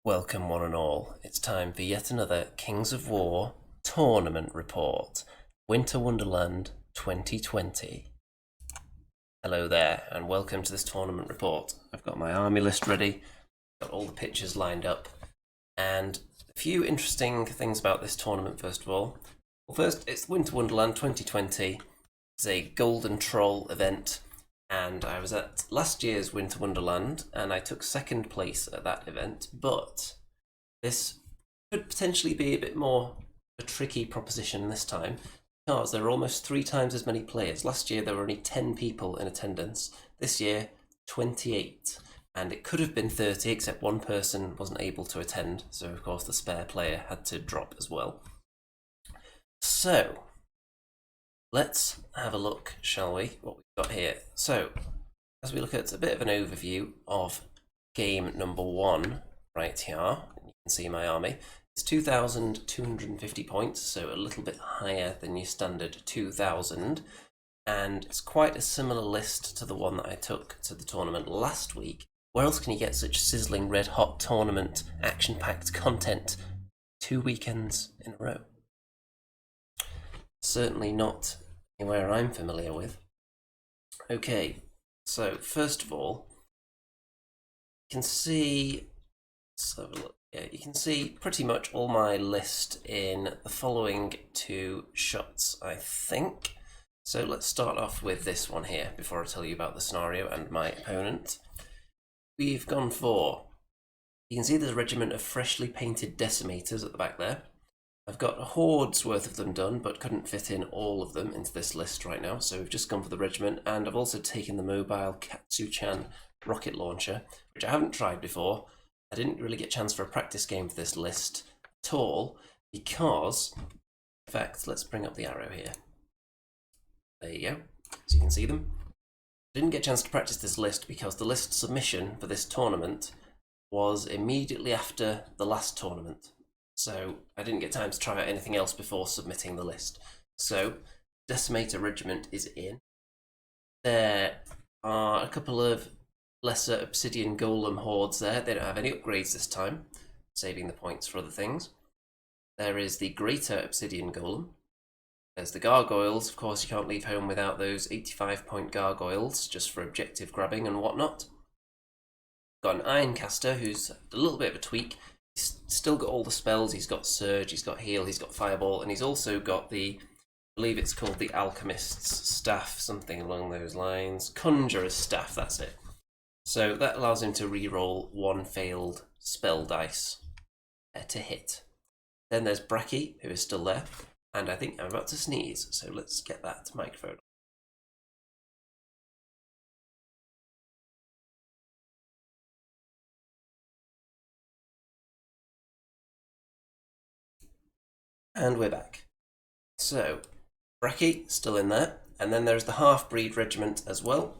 Welcome one and all, it's time for yet another Kings of War tournament report, Winter Wonderland 2020. Hello there and welcome to this tournament report. I've got my army list ready, got all the pictures lined up, and a few interesting things about this tournament first of all. Well, first, it's Winter Wonderland 2020. It's a Golden Troll event, and I was at last year's Winter Wonderland and I took second place at that event, but this could potentially be a bit more a tricky proposition this time because there are almost 3 times as many players. Last year there were only 10 people in attendance, this year 28, and it could have been 30 except one person wasn't able to attend, so of course the spare player had to drop as well. So let's have a look, shall we, what we've got here. So, as we look at a bit of an overview of game number 1 right here, you can see my army. It's 2,250 points, so a little bit higher than your standard 2,000. And it's quite a similar list to the one that I took to the tournament last week. Where else can you get such sizzling red hot tournament action-packed content 2 weekends in a row? Certainly not anywhere I'm familiar with. Okay, so first of all, you can see, let's have a look here. You can see pretty much all my list in the following 2 shots, I think. So let's start off with this one here before I tell you about the scenario and my opponent. We've gone for, you can see there's a regiment of freshly painted decimators at the back there. I've got Hordes worth of them done, but couldn't fit in all of them into this list right now, so we've just gone for the regiment, and I've also taken the mobile Katsu-chan rocket launcher, which I haven't tried before. I didn't really get a chance for a practice game for this list at all, because, in fact, let's bring up the arrow here. There you go, so you can see them. I didn't get a chance to practice this list because the list submission for this tournament was immediately after the last tournament. So I didn't get time to try out anything else before submitting the list. So Decimator Regiment is in. There are a couple of lesser Obsidian Golem Hordes there. They don't have any upgrades this time, saving the points for other things. There is the Greater Obsidian Golem. There's the Gargoyles. Of course, you can't leave home without those 85-point Gargoyles, just for objective grabbing and whatnot. Got an Ironcaster, who's a little bit of a tweak. He's still got all the spells. He's got Surge, he's got Heal, he's got Fireball, and he's also got the, I believe it's called the Alchemist's Staff, something along those lines. Conjurer's Staff, that's it. So that allows him to reroll 1 failed spell dice to hit. Then there's Bracky, who is still there, and I think I'm about to sneeze, so let's get that microphone. And we're back. So, Bracky, still in there, and then there's the Half-Breed Regiment as well.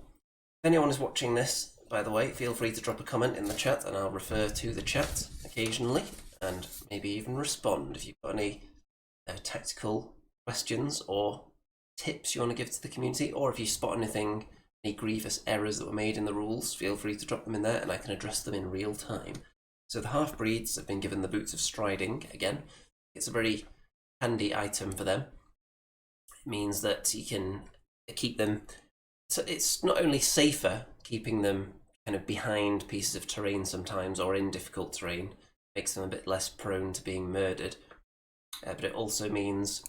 If anyone is watching this, by the way, feel free to drop a comment in the chat and I'll refer to the chat occasionally and maybe even respond if you've got any tactical questions or tips you want to give to the community, or if you spot anything, any grievous errors that were made in the rules, feel free to drop them in there and I can address them in real time. So the Half-Breeds have been given the Boots of Striding again. It's a very handy item for them. It means that you can keep them, so it's not only safer keeping them kind of behind pieces of terrain sometimes or in difficult terrain, makes them a bit less prone to being murdered, but it also means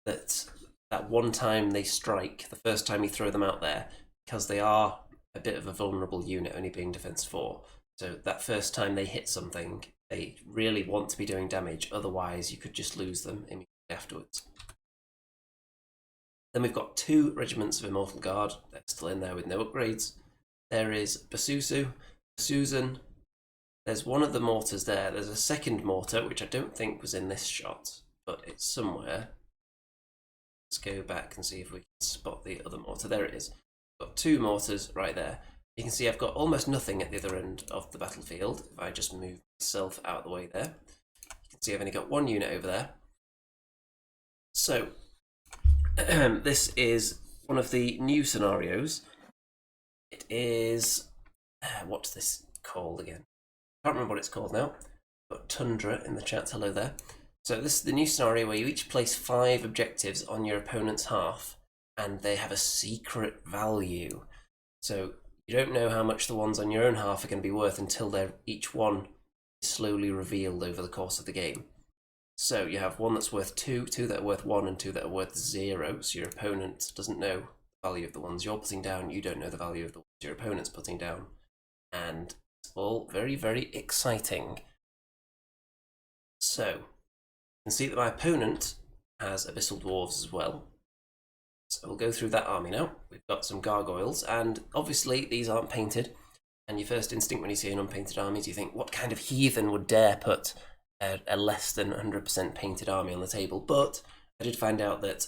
that that one time they strike, the first time you throw them out there, because they are a bit of a vulnerable unit, only being defense 4, so that first time they hit something, they really want to be doing damage, otherwise you could just lose them immediately afterwards. Then we've got 2 regiments of Immortal Guard. They're still in there with no upgrades. There is Basu, Susan. There's one of the mortars there. There's a second mortar, which I don't think was in this shot, but it's somewhere. Let's go back and see if we can spot the other mortar. There it is. Got 2 mortars right there. You can see I've got almost nothing at the other end of the battlefield. If I just move myself out of the way there, you can see I've only got 1 unit over there. So this is one of the new scenarios. It is, what's this called again? I can't remember what it's called now. Got Tundra in the chat, hello there. So this is the new scenario where you each place 5 objectives on your opponent's half, and they have a secret value. So you don't know how much the ones on your own half are going to be worth until each one is slowly revealed over the course of the game. So you have one that's worth 2, 2 that are worth 1, and 2 that are worth 0. So your opponent doesn't know the value of the ones you're putting down, you don't know the value of the ones your opponent's putting down. And it's all very, very exciting. So you can see that my opponent has Abyssal Dwarfs as well. So we'll go through that army now. We've got some Gargoyles, and obviously these aren't painted. And your first instinct when you see an unpainted army is you think, what kind of heathen would dare put a less than 100% painted army on the table? But I did find out that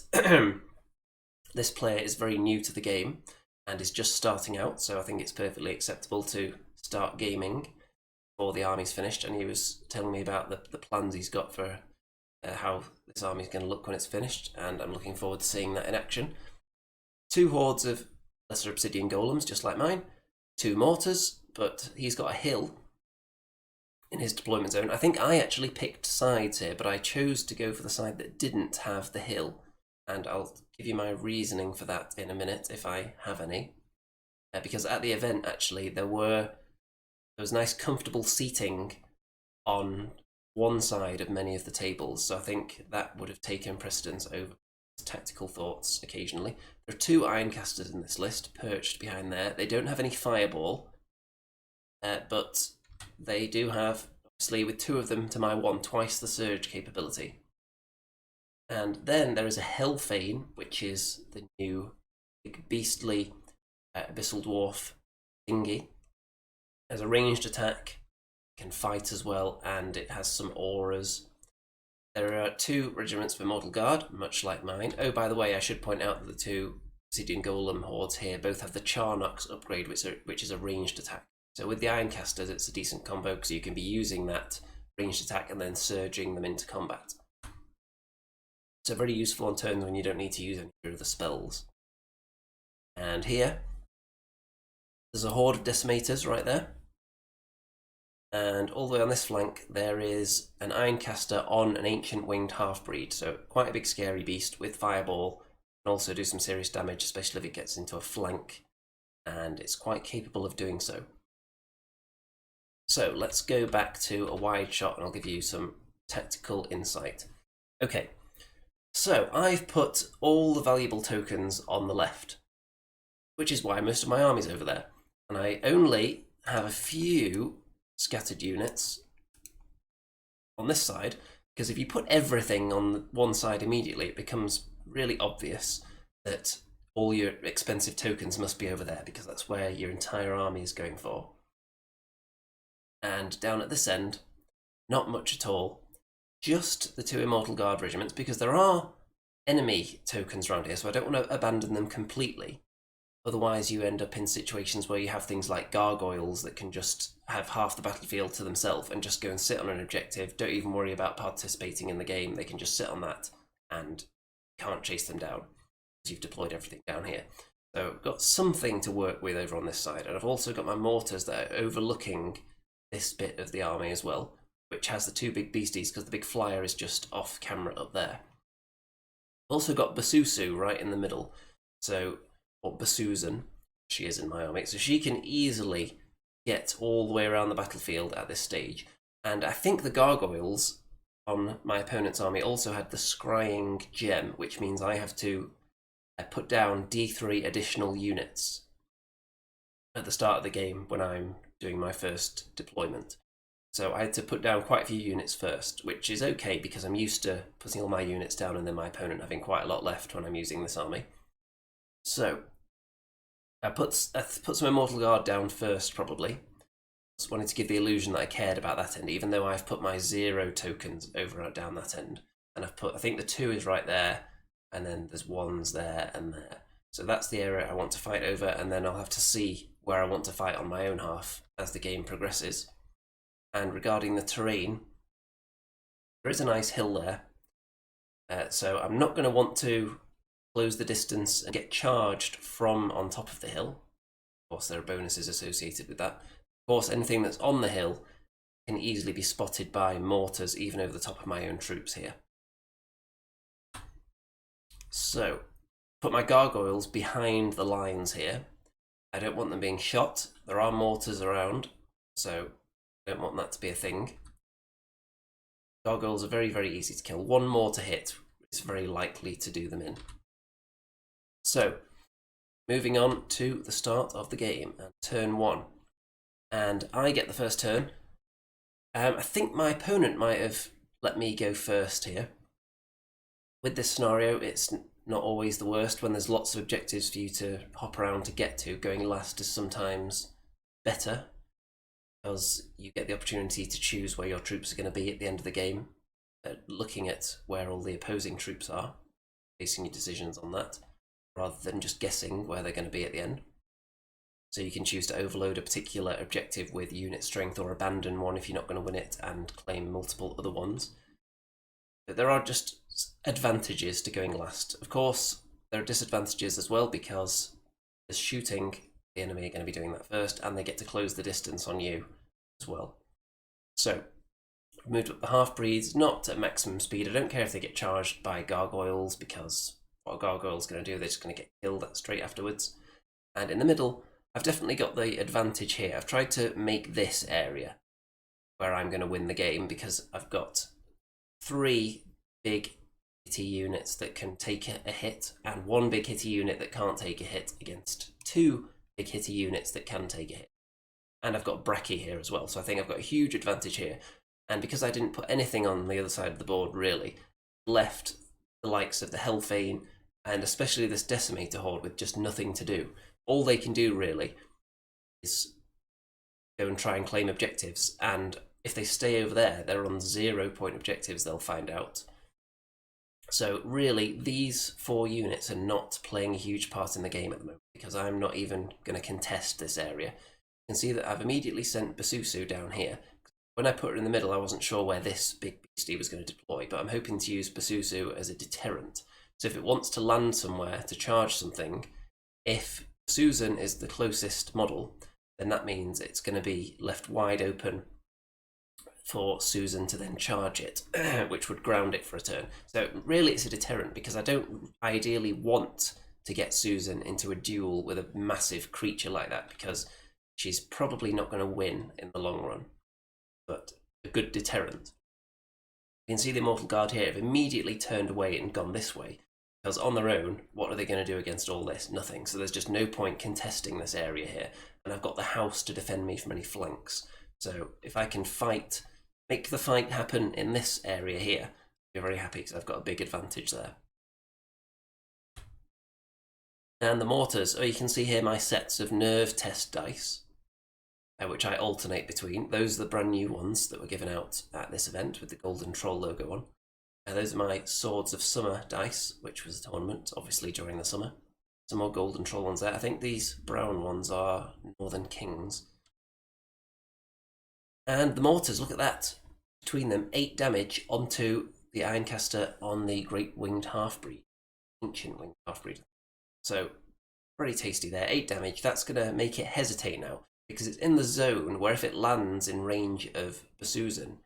this player is very new to the game and is just starting out, so I think it's perfectly acceptable to start gaming before the army's finished. And he was telling me about the plans he's got for how this army's going to look when it's finished, and I'm looking forward to seeing that in action. 2 hordes of lesser obsidian golems, just like mine. 2 mortars, but he's got a hill in his deployment zone. I think I actually picked sides here, but I chose to go for the side that didn't have the hill, and I'll give you my reasoning for that in a minute if I have any. Because at the event, actually, there was nice comfortable seating on one side of many of the tables, so I think that would have taken precedence over tactical thoughts occasionally. There are 2 Ironcasters in this list, perched behind there. They don't have any fireball, but they do have, obviously with 2 of them to my 1, twice the surge capability. And then there is a Hellfane, which is the new big beastly Abyssal Dwarf thingy. Has a ranged attack, can fight as well, and it has some auras. There are 2 regiments of Immortal Guard, much like mine. Oh, by the way, I should point out that the 2 Obsidian Golem hordes here both have the Charnox upgrade, which is a ranged attack. So with the Ironcasters, it's a decent combo because you can be using that ranged attack and then surging them into combat. So very useful on turns when you don't need to use any of the spells. And here, there's a horde of Decimators right there. And all the way on this flank, there is an Ironcaster on an Ancient Winged Half-Breed, so quite a big scary beast with Fireball, and also do some serious damage, especially if it gets into a flank, and it's quite capable of doing so. So let's go back to a wide shot, and I'll give you some tactical insight. Okay, so I've put all the valuable tokens on the left, which is why most of my army's over there, and I only have a few scattered units on this side, because if you put everything on one side immediately, it becomes really obvious that all your expensive tokens must be over there, because that's where your entire army is going for. And down at this end, not much at all, just the 2 Immortal Guard regiments, because there are enemy tokens around here, so I don't want to abandon them completely. Otherwise, you end up in situations where you have things like Gargoyles that can just have half the battlefield to themselves and just go and sit on an objective, don't even worry about participating in the game, they can just sit on that and can't chase them down because you've deployed everything down here. So I've got something to work with over on this side, and I've also got my mortars that are overlooking this bit of the army as well, which has the 2 big beasties because the big flyer is just off camera up there. Also got Basu right in the middle, so or Basusan, she is in my army, so she can easily get all the way around the battlefield at this stage. And I think the Gargoyles on my opponent's army also had the Scrying Gem, which means I have to put down D3 additional units at the start of the game when I'm doing my first deployment. So I had to put down quite a few units first, which is okay because I'm used to putting all my units down and then my opponent having quite a lot left when I'm using this army. So I put some Immortal Guard down first, probably. Just wanted to give the illusion that I cared about that end, even though I've put my 0 tokens over down that end. And I've put, I think the 2 is right there, and then there's 1s there and there. So that's the area I want to fight over, and then I'll have to see where I want to fight on my own half as the game progresses. And regarding the terrain, there is a nice hill there. So I'm not going to want to close the distance and get charged from on top of the hill. Of course, there are bonuses associated with that. Of course, anything that's on the hill can easily be spotted by mortars even over the top of my own troops here. So, put my gargoyles behind the lines here. I don't want them being shot. There are mortars around, so I don't want that to be a thing. Gargoyles are very, very easy to kill. One mortar hit is very likely to do them in. So, moving on to the start of the game, and turn 1. And I get the first turn. I think my opponent might have let me go first here. With this scenario, it's not always the worst when there's lots of objectives for you to hop around to get to. Going last is sometimes better, because you get the opportunity to choose where your troops are going to be at the end of the game, looking at where all the opposing troops are, basing your decisions on that, rather than just guessing where they're going to be at the end. So you can choose to overload a particular objective with unit strength or abandon one if you're not going to win it and claim multiple other ones. But there are just advantages to going last. Of course, there are disadvantages as well, because there's shooting, the enemy are going to be doing that first, and they get to close the distance on you as well. So, I've moved up the half-breeds, not at maximum speed. I don't care if they get charged by gargoyles, because what a gargoyle's going to do, they're just going to get killed straight afterwards. And in the middle, I've definitely got the advantage here. I've tried to make this area where I'm going to win the game, because I've got 3 big hitty units that can take a hit, and 1 big hitty unit that can't take a hit against 2 big hitty units that can take a hit. And I've got Bracky here as well, so I think I've got a huge advantage here. And because I didn't put anything on the other side of the board, really, left the likes of the Hellfane and especially this Decimator Horde with just nothing to do. All they can do, really, is go and try and claim objectives, and if they stay over there, they're on 0-point objectives, they'll find out. So really, these 4 units are not playing a huge part in the game at the moment, because I'm not even going to contest this area. You can see that I've immediately sent Basu down here. When I put her in the middle, I wasn't sure where this big beastie was going to deploy, but I'm hoping to use Basu as a deterrent. So if it wants to land somewhere to charge something, if Susan is the closest model, then that means it's going to be left wide open for Susan to then charge it, which would ground it for a turn. So really it's a deterrent, because I don't ideally want to get Susan into a duel with a massive creature like that, because she's probably not going to win in the long run. But a good deterrent. You can see the Immortal Guard here have immediately turned away and gone this way, because on their own, what are they going to do against all this? Nothing. So there's just no point contesting this area here, and I've got the house to defend me from any flanks. So if I can fight, make the fight happen in this area here, I'll be very happy, because I've got a big advantage there. And the mortars, you can see here my sets of nerve test dice, which I alternate between. Those are the brand new ones that were given out at this event with the golden troll logo on. Those are my Swords of Summer dice, which was a tournament, obviously, during the summer. Some more golden troll ones there. I think these brown ones are Northern Kings. And the mortars, look at that. Between them, 8 damage onto the Ironcaster on the Great Winged Half-Breed. Ancient Winged Half-Breed. So, pretty tasty there. 8 damage. That's going to make it hesitate now, because it's in the zone where if it lands in range of Susan,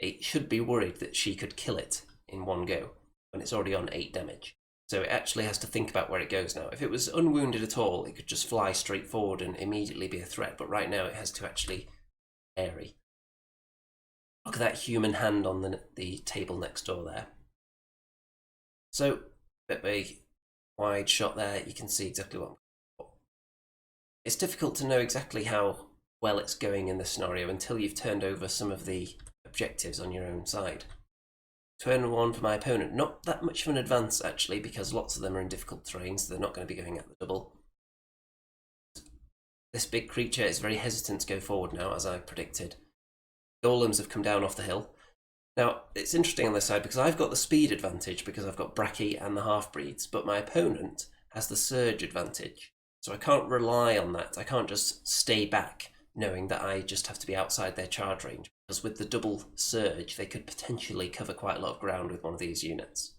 it should be worried that she could kill it in one go when it's already on 8 damage. So it actually has to think about where it goes now. If it was unwounded at all, it could just fly straight forward and immediately be a threat, but right now it has to actually parry. Look at that human hand on the table next door there. So, bit of a wide shot there, you can see exactly what I'm looking for. It's difficult to know exactly how well it's going in this scenario until you've turned over some of the objectives on your own side. Turn 1 for my opponent, not that much of an advance actually, because lots of them are in difficult terrain, so they're not going to be going at the double. This big creature is very hesitant to go forward now, as I predicted. Golems have come down off the hill. Now, it's interesting on this side because I've got the speed advantage because I've got Bracky and the half-breeds, but my opponent has the surge advantage. So I can't rely on that. I can't just stay back knowing that I just have to be outside their charge range, because with the double surge, they could potentially cover quite a lot of ground with one of these units.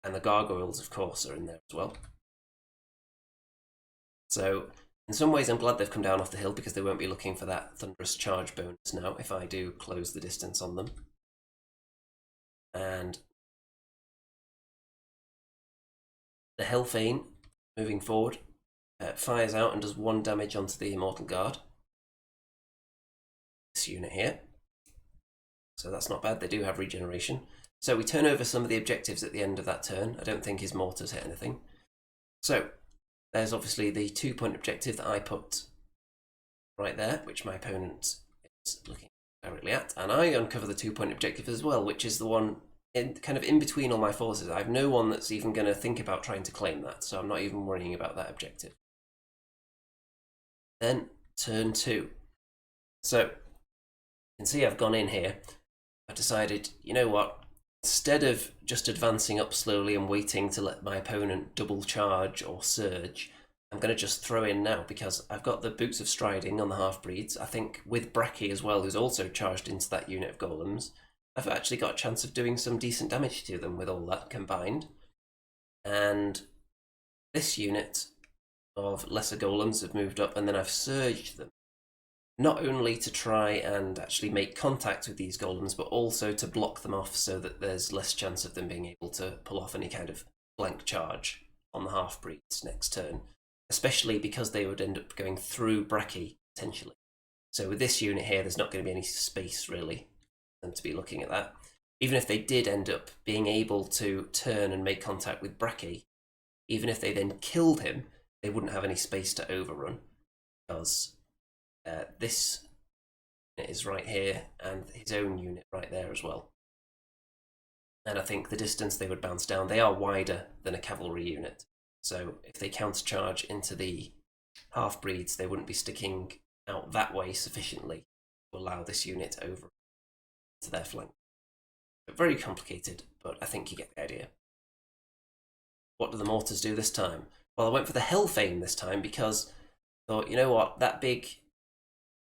And the Gargoyles, of course, are in there as well. So In some ways, I'm glad they've come down off the hill because they won't be looking for that thunderous charge bonus now if I do close the distance on them. And the Hellfane, moving forward, fires out and does 1 damage onto the Immortal Guard. This unit here. So that's not bad, they do have regeneration. So we turn over some of the objectives at the end of that turn. I don't think his mortars hit anything. So there's obviously the 2-point objective that I put right there, which my opponent is looking directly at. And I uncover the 2-point objective as well, which is the one kind of in between all my forces. I have no one that's even going to think about trying to claim that, so I'm not even worrying about that objective. Then turn 2. So you can see I've gone in here. I've decided, you know what, instead of just advancing up slowly and waiting to let my opponent double charge or surge, I'm going to just throw in now because I've got the Boots of Striding on the half-breeds. I think with Bracky as well, who's also charged into that unit of Golems, I've actually got a chance of doing some decent damage to them with all that combined. And this unit of lesser Golems have moved up, and then I've surged them. Not only to try and actually make contact with these Golems, but also to block them off so that there's less chance of them being able to pull off any kind of flank charge on the half-breeds next turn, especially because they would end up going through Bracky, potentially. So with this unit here, there's not going to be any space, really, for them to be looking at that. Even if they did end up being able to turn and make contact with Bracky, even if they then killed him, they wouldn't have any space to overrun, because this unit is right here, and his own unit right there as well. And I think the distance they would bounce down, they are wider than a cavalry unit. So if they countercharge into the half-breeds, they wouldn't be sticking out that way sufficiently to allow this unit over to their flank. But very complicated, but I think you get the idea. What do the mortars do this time? Well, I went for the Hellfane this time because I thought, you know what, that big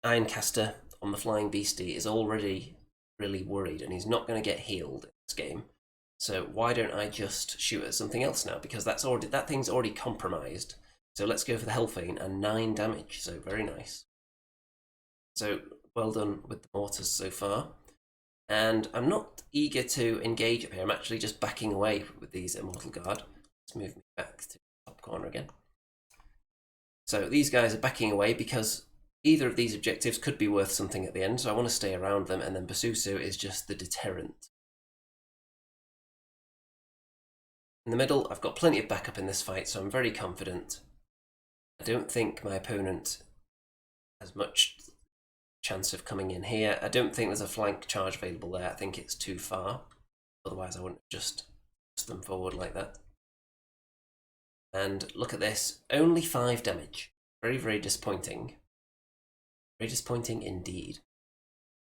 Ironcaster on the Flying Beastie is already really worried and he's not going to get healed in this game. So why don't I just shoot at something else now? Because that thing's already compromised. So let's go for the Hellfane and 9 damage. So very nice. So well done with the mortars so far. And I'm not eager to engage up here. I'm actually just backing away with these Immortal Guard. Let's move me back to the top corner again. So these guys are backing away because either of these objectives could be worth something at the end, so I want to stay around them, and then Basu is just the deterrent. In the middle, I've got plenty of backup in this fight, so I'm very confident. I don't think my opponent has much chance of coming in here. I don't think there's a flank charge available there. I think it's too far. Otherwise, I wouldn't just push them forward like that. And look at this. Only 5 damage. Very, very disappointing. Very disappointing indeed.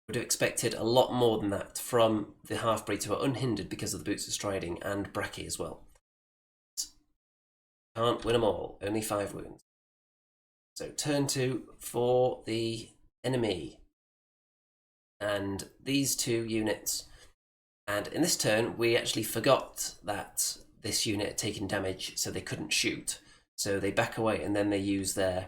Would have expected a lot more than that from the half-breeds who are unhindered because of the Boots of Striding and Bracky as well. Can't win them all. Only 5 wounds. So turn 2 for the enemy. And these 2 units. And in this turn, we actually forgot that this unit had taken damage, so they couldn't shoot. So they back away, and then they use their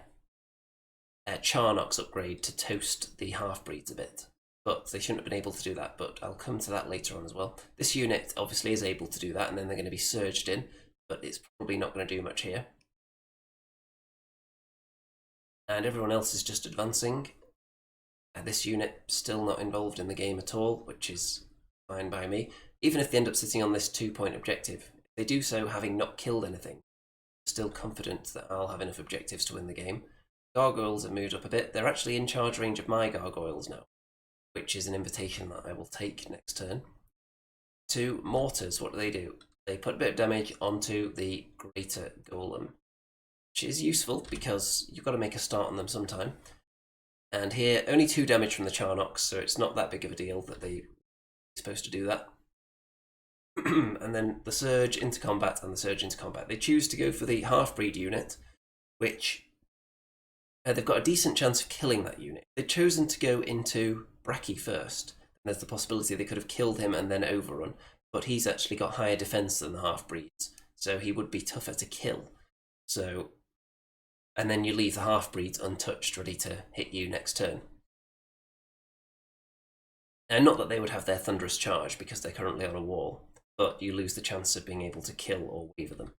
Charnox upgrade to toast the half-breeds a bit. But they shouldn't have been able to do that, but I'll come to that later on as well. This unit obviously is able to do that, and then they're going to be surged in, but it's probably not going to do much here. And everyone else is just advancing. This unit still not involved in the game at all, which is fine by me. Even if they end up sitting on this 2-point objective, if they do so having not killed anything, I'm still confident that I'll have enough objectives to win the game. Gargoyles have moved up a bit. They're actually in charge range of my Gargoyles now, which is an invitation that I will take next turn. 2 mortars, what do? They put a bit of damage onto the greater golem, which is useful because you've got to make a start on them sometime. And here, only 2 damage from the Charnox, so it's not that big of a deal that they're supposed to do that. And then the surge into combat and the surge into combat. They choose to go for the half-breed unit, which they've got a decent chance of killing that unit. They've chosen to go into Bracky first. There's the possibility they could have killed him and then overrun, but he's actually got higher defense than the half-breeds, so he would be tougher to kill. So and then you leave the half-breeds untouched, ready to hit you next turn. And not that they would have their thunderous charge because they're currently on a wall, but you lose the chance of being able to kill or waver them.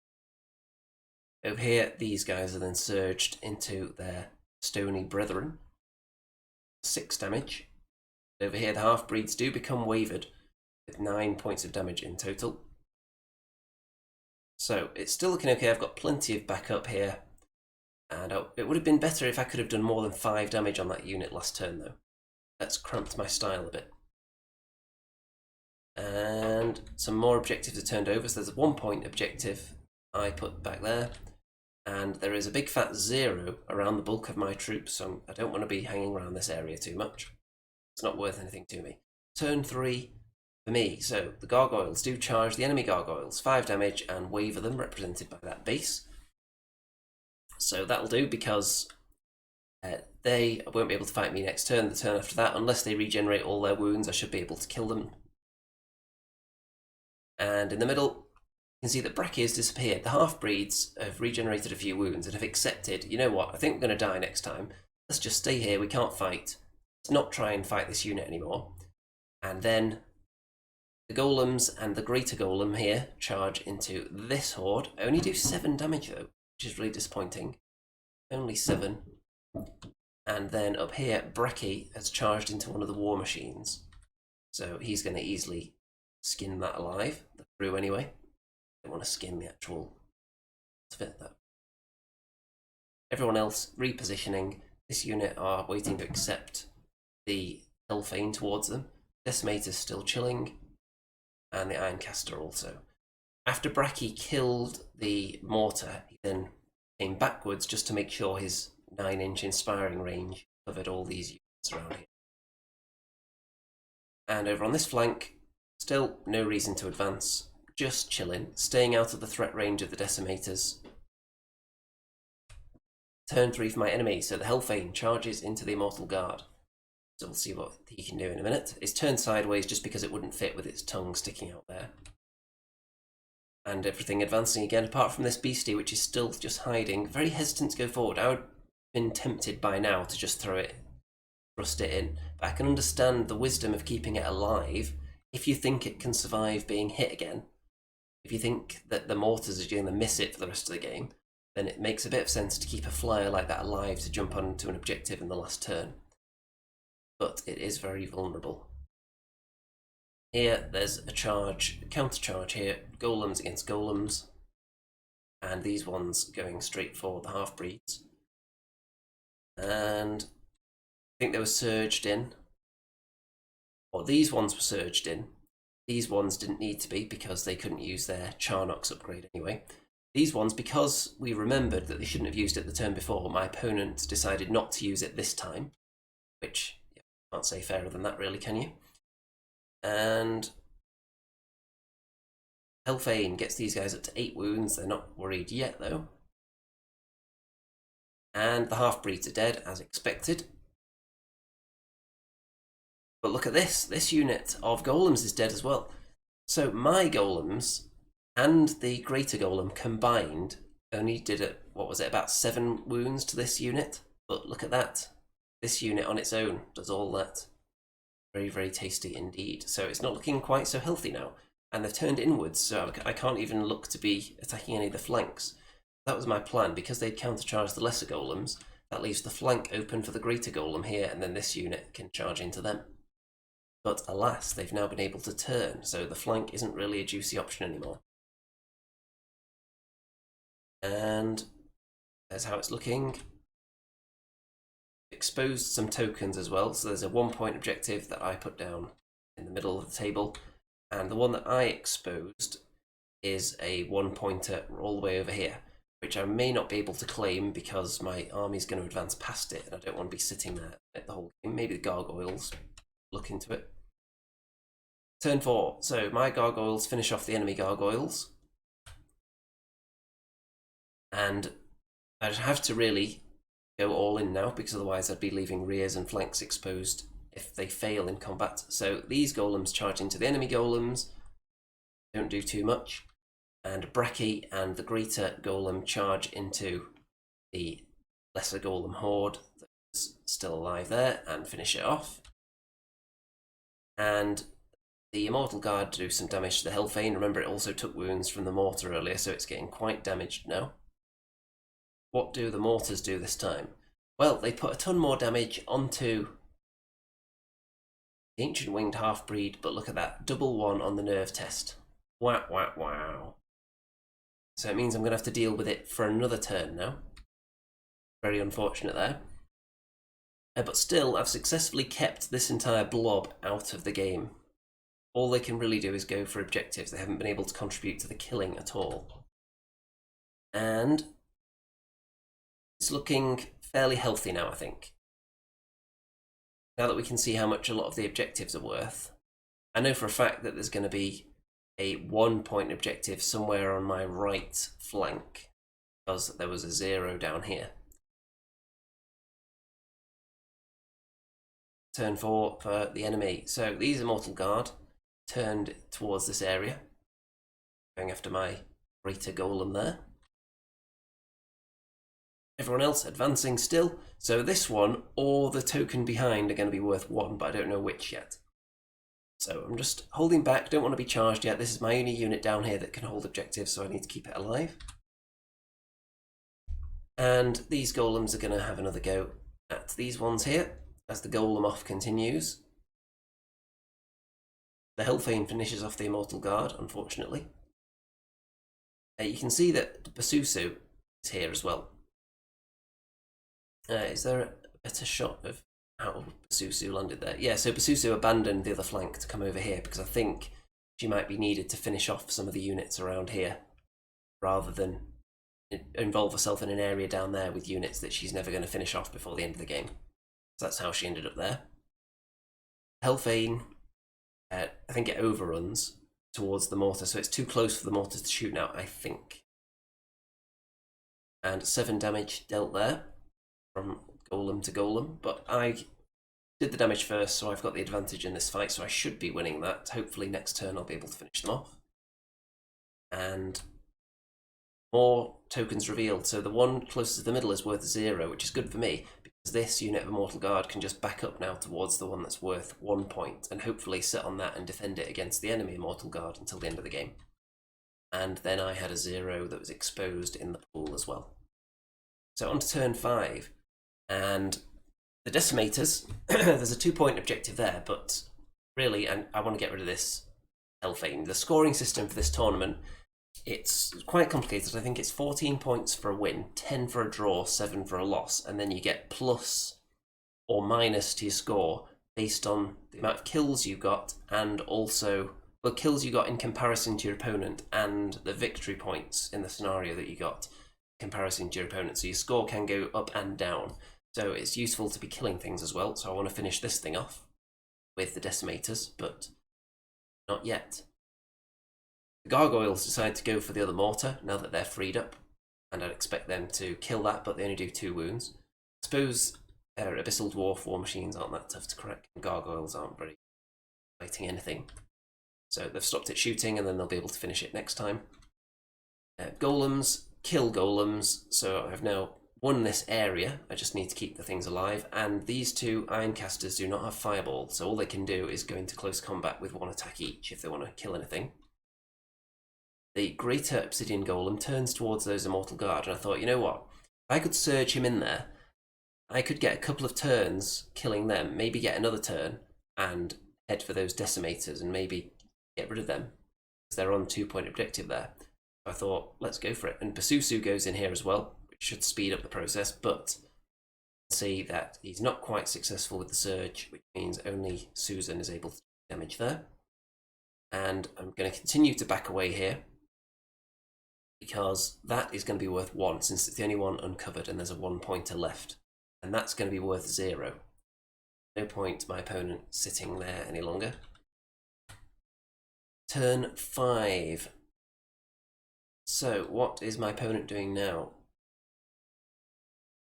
Over here, these guys are then surged into their stony brethren. 6 damage. Over here, the half-breeds do become wavered with 9 points of damage in total. So it's still looking okay. I've got plenty of backup here. And it would have been better if I could have done more than 5 damage on that unit last turn, though. That's cramped my style a bit. And some more objectives are turned over. So there's a 1-point objective I put back there. And there is a big fat 0 around the bulk of my troops, so I don't want to be hanging around this area too much. It's not worth anything to me. Turn 3 for me. So the Gargoyles do charge the enemy Gargoyles, 5 damage, and waver them, represented by that base. So that'll do, because they won't be able to fight me next turn. The turn after that, unless they regenerate all their wounds, I should be able to kill them. And in the middle, you can see that Bracky has disappeared. The half-breeds have regenerated a few wounds and have accepted, you know what, I think we're going to die next time. Let's just stay here, we can't fight. Let's not try and fight this unit anymore. And then the Golems and the Greater Golem here charge into this Horde. Only do 7 damage though, which is really disappointing. Only 7. And then up here, Bracky has charged into one of the war machines. So he's going to easily skin that alive, the crew anyway. I don't want to skin the actual fit though. Everyone else repositioning. This unit are waiting to accept the Hellfane towards them. Decimator's still chilling, and the Ironcaster also. After Bracky killed the Mortar, he then came backwards just to make sure his 9-inch inspiring range covered all these units around here. And over on this flank, still no reason to advance. Just chilling, staying out of the threat range of the Decimators. Turn 3 for my enemy, so the Hellfane charges into the Immortal Guard. So we'll see what he can do in a minute. It's turned sideways just because it wouldn't fit with its tongue sticking out there. And everything advancing again, apart from this beastie, which is still just hiding. Very hesitant to go forward. I would have been tempted by now to just thrust it in. But I can understand the wisdom of keeping it alive if you think it can survive being hit again. If you think that the Mortars are going to miss it for the rest of the game, then it makes a bit of sense to keep a flyer like that alive to jump onto an objective in the last turn. But it is very vulnerable. Here, there's a counter-charge here, Golems against Golems, and these ones going straight for the half-breeds. And I think they were surged in. Or these ones were surged in. These ones didn't need to be because they couldn't use their Charnox upgrade anyway. These ones, because we remembered that they shouldn't have used it the turn before, my opponent decided not to use it this time, which you can't say fairer than that really, can you? And Hellfane gets these guys up to 8 wounds. They're not worried yet though. And the half-breeds are dead as expected. But look at this. This unit of Golems is dead as well. So my Golems and the Greater Golem combined only did, what was it, about 7 wounds to this unit. But look at that. This unit on its own does all that. Very, very tasty indeed. So it's not looking quite so healthy now. And they've turned inwards, so I can't even look to be attacking any of the flanks. That was my plan. Because they'd countercharged the lesser Golems, that leaves the flank open for the Greater Golem here, and then this unit can charge into them. But alas, they've now been able to turn, so the flank isn't really a juicy option anymore. And there's how it's looking. Exposed some tokens as well, so there's a 1-point objective that I put down in the middle of the table, and the one that I exposed is a 1-pointer all the way over here, which I may not be able to claim because my army's going to advance past it, and I don't want to be sitting there at the whole game. Maybe the Gargoyles look into it. Turn 4. So my Gargoyles finish off the enemy Gargoyles. And I have to really go all in now, because otherwise I'd be leaving rears and flanks exposed if they fail in combat. So these Golems charge into the enemy Golems. Don't do too much. And Bracky and the Greater Golem charge into the lesser golem horde that's still alive there and finish it off. And the Immortal Guard do some damage to the Hellfane. Remember, it also took wounds from the Mortar earlier, so it's getting quite damaged now. What do the Mortars do this time? Well, they put a ton more damage onto the Ancient Winged Half-Breed, but look at that, double 1 on the nerve test. Wow, wow, wow. So it means I'm going to have to deal with it for another turn now. Very unfortunate there. But still, I've successfully kept this entire blob out of the game. All they can really do is go for objectives. They haven't been able to contribute to the killing at all. And it's looking fairly healthy now, I think. Now that we can see how much a lot of the objectives are worth, I know for a fact that there's going to be a 1-point objective somewhere on my right flank, because there was a 0 down here. Turn 4 for the enemy. So these Immortal Guard turned towards this area, going after my greater golem there. Everyone else advancing still. So this one or the token behind are going to be worth 1, but I don't know which yet. So I'm just holding back, don't want to be charged yet. This is my only unit down here that can hold objectives, so I need to keep it alive. And these golems are going to have another go at these ones here, as the golem off continues. The Hellfane finishes off the Immortal Guard, unfortunately. You can see that Basu is here as well. Is there a better shot of how Suzu landed there? Yeah, so Basu abandoned the other flank to come over here because I think she might be needed to finish off some of the units around here rather than involve herself in an area down there with units that she's never going to finish off before the end of the game. So that's how she ended up there. Hellfane, I think it overruns towards the mortar, so it's too close for the mortar to shoot now, I think. And 7 damage dealt there from golem to golem, but I did the damage first, so I've got the advantage in this fight, so I should be winning that. Hopefully next turn I'll be able to finish them off. And more tokens revealed, so the one closest to the middle is worth 0, which is good for me, because this unit of Immortal Guard can just back up now towards the one that's worth 1 point, and hopefully sit on that and defend it against the enemy Immortal Guard until the end of the game. And then I had a 0 that was exposed in the pool as well. So on to turn 5. And the Decimators, there's a 2-point objective there, but really, I want to get rid of this Hellfane. The scoring system for this tournament, it's quite complicated. I think it's 14 points for a win, 10 for a draw, 7 for a loss, and then you get plus or minus to your score based on the amount of kills you got and also the kills you got in comparison to your opponent and the victory points in the scenario that you got in comparison to your opponent. So your score can go up and down. So it's useful to be killing things as well. So I want to finish this thing off with the Decimators, but not yet. The Gargoyles decide to go for the other mortar now that they're freed up, and I'd expect them to kill that, but they only do 2 wounds. I suppose Abyssal Dwarf war machines aren't that tough to crack, and Gargoyles aren't very fighting anything. So they've stopped it shooting, and then they'll be able to finish it next time. Golems kill golems, so I've now won this area. I just need to keep the things alive, and these 2 Ironcasters do not have Fireball, so all they can do is go into close combat with 1 attack each if they want to kill anything. The Greater Obsidian Golem turns towards those Immortal Guard, and I thought, you know what? If I could surge him in there, I could get a couple of turns killing them, maybe get another turn, and head for those Decimators, and maybe get rid of them, because they're on 2-point objective there. So I thought, let's go for it. And Basu goes in here as well, which should speed up the process, but see that he's not quite successful with the surge, which means only Susan is able to do damage there. And I'm going to continue to back away here, because that is going to be worth 1, since it's the only one uncovered and there's a 1-pointer left. And that's going to be worth 0. No point my opponent sitting there any longer. Turn 5. So what is my opponent doing now?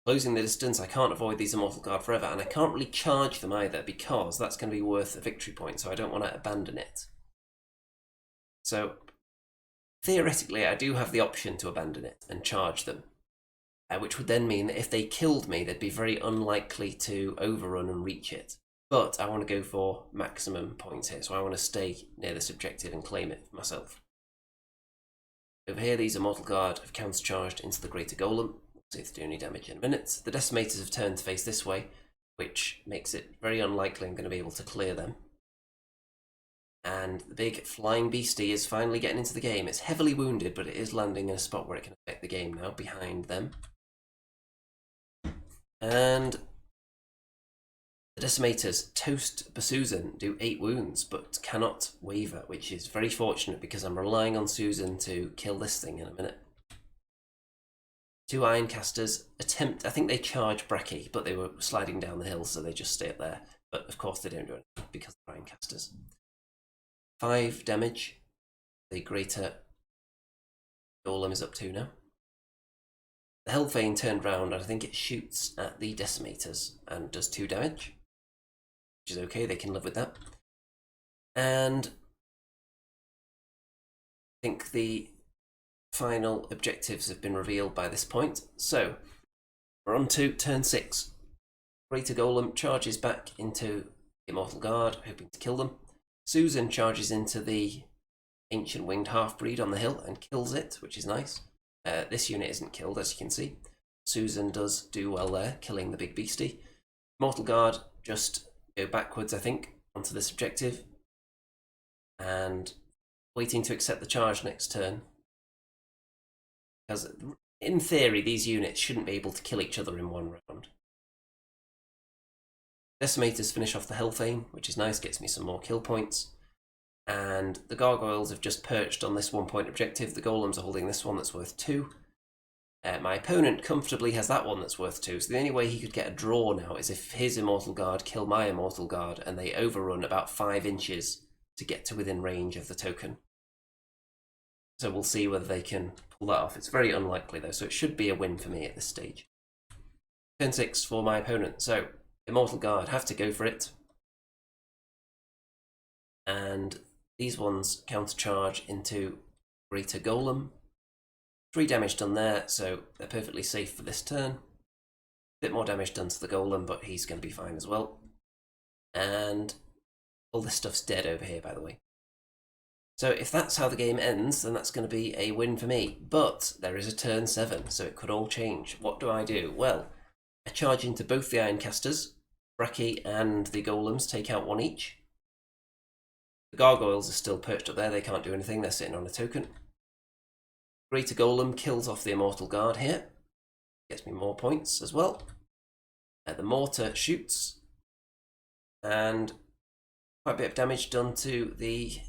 Closing the distance. I can't avoid these Immortal Guard forever, and I can't really charge them either, because that's going to be worth a victory point, so I don't want to abandon it. So theoretically, I do have the option to abandon it and charge them. which would then mean that if they killed me, they'd be very unlikely to overrun and reach it. But I want to go for maximum points here, so I want to stay near this objective and claim it for myself. Over here, these Immortal Guard have countercharged into the Greater Golem. We'll see if they do any damage in a minute. The Decimators have turned to face this way, which makes it very unlikely I'm going to be able to clear them. And the big flying beastie is finally getting into the game. It's heavily wounded, but it is landing in a spot where it can affect the game now, behind them. And the Decimators toast Susan, do 8 wounds, but cannot waver, which is very fortunate because I'm relying on Susan to kill this thing in a minute. 2 Ironcasters attempt, I think they charge Bracky, but they were sliding down the hill, so they just stay up there. But of course they don't do anything because they're Ironcasters. 5 damage. The Greater Golem is up to now. The Hellfane turned round, and I think it shoots at the Decimators and does 2 damage. Which is okay, they can live with that. And I think the final objectives have been revealed by this point. So, we're on to turn 6. Greater Golem charges back into the Immortal Guard, hoping to kill them. Susan charges into the Ancient Winged Half-Breed on the hill and kills it, which is nice. This unit isn't killed, as you can see. Susan does do well there, killing the big beastie. Immortal Guard just go backwards, I think, onto this objective. And waiting to accept the charge next turn. Because, in theory, these units shouldn't be able to kill each other in one round. Decimators finish off the Hellfane, which is nice, gets me some more kill points. And the Gargoyles have just perched on this 1-point objective. The Golems are holding this one that's worth 2. My opponent comfortably has that one that's worth 2, so the only way he could get a draw now is if his Immortal Guard kill my Immortal Guard and they overrun about 5 inches to get to within range of the token. So we'll see whether they can pull that off. It's very unlikely though, so it should be a win for me at this stage. Turn 6 for my opponent, so Immortal Guard have to go for it. And these ones countercharge into Greater Golem. 3 damage done there, so they're perfectly safe for this turn. Bit more damage done to the Golem, but he's going to be fine as well. And all this stuff's dead over here, by the way. So if that's how the game ends, then that's going to be a win for me. But there is a turn 7, so it could all change. What do I do? Well, I charge into both the Ironcasters. Bracky and the Golems take out 1 each. The Gargoyles are still perched up there, they can't do anything, they're sitting on a token. Greater Golem kills off the Immortal Guard here. Gets me more points as well. The Mortar shoots. And quite a bit of damage done to the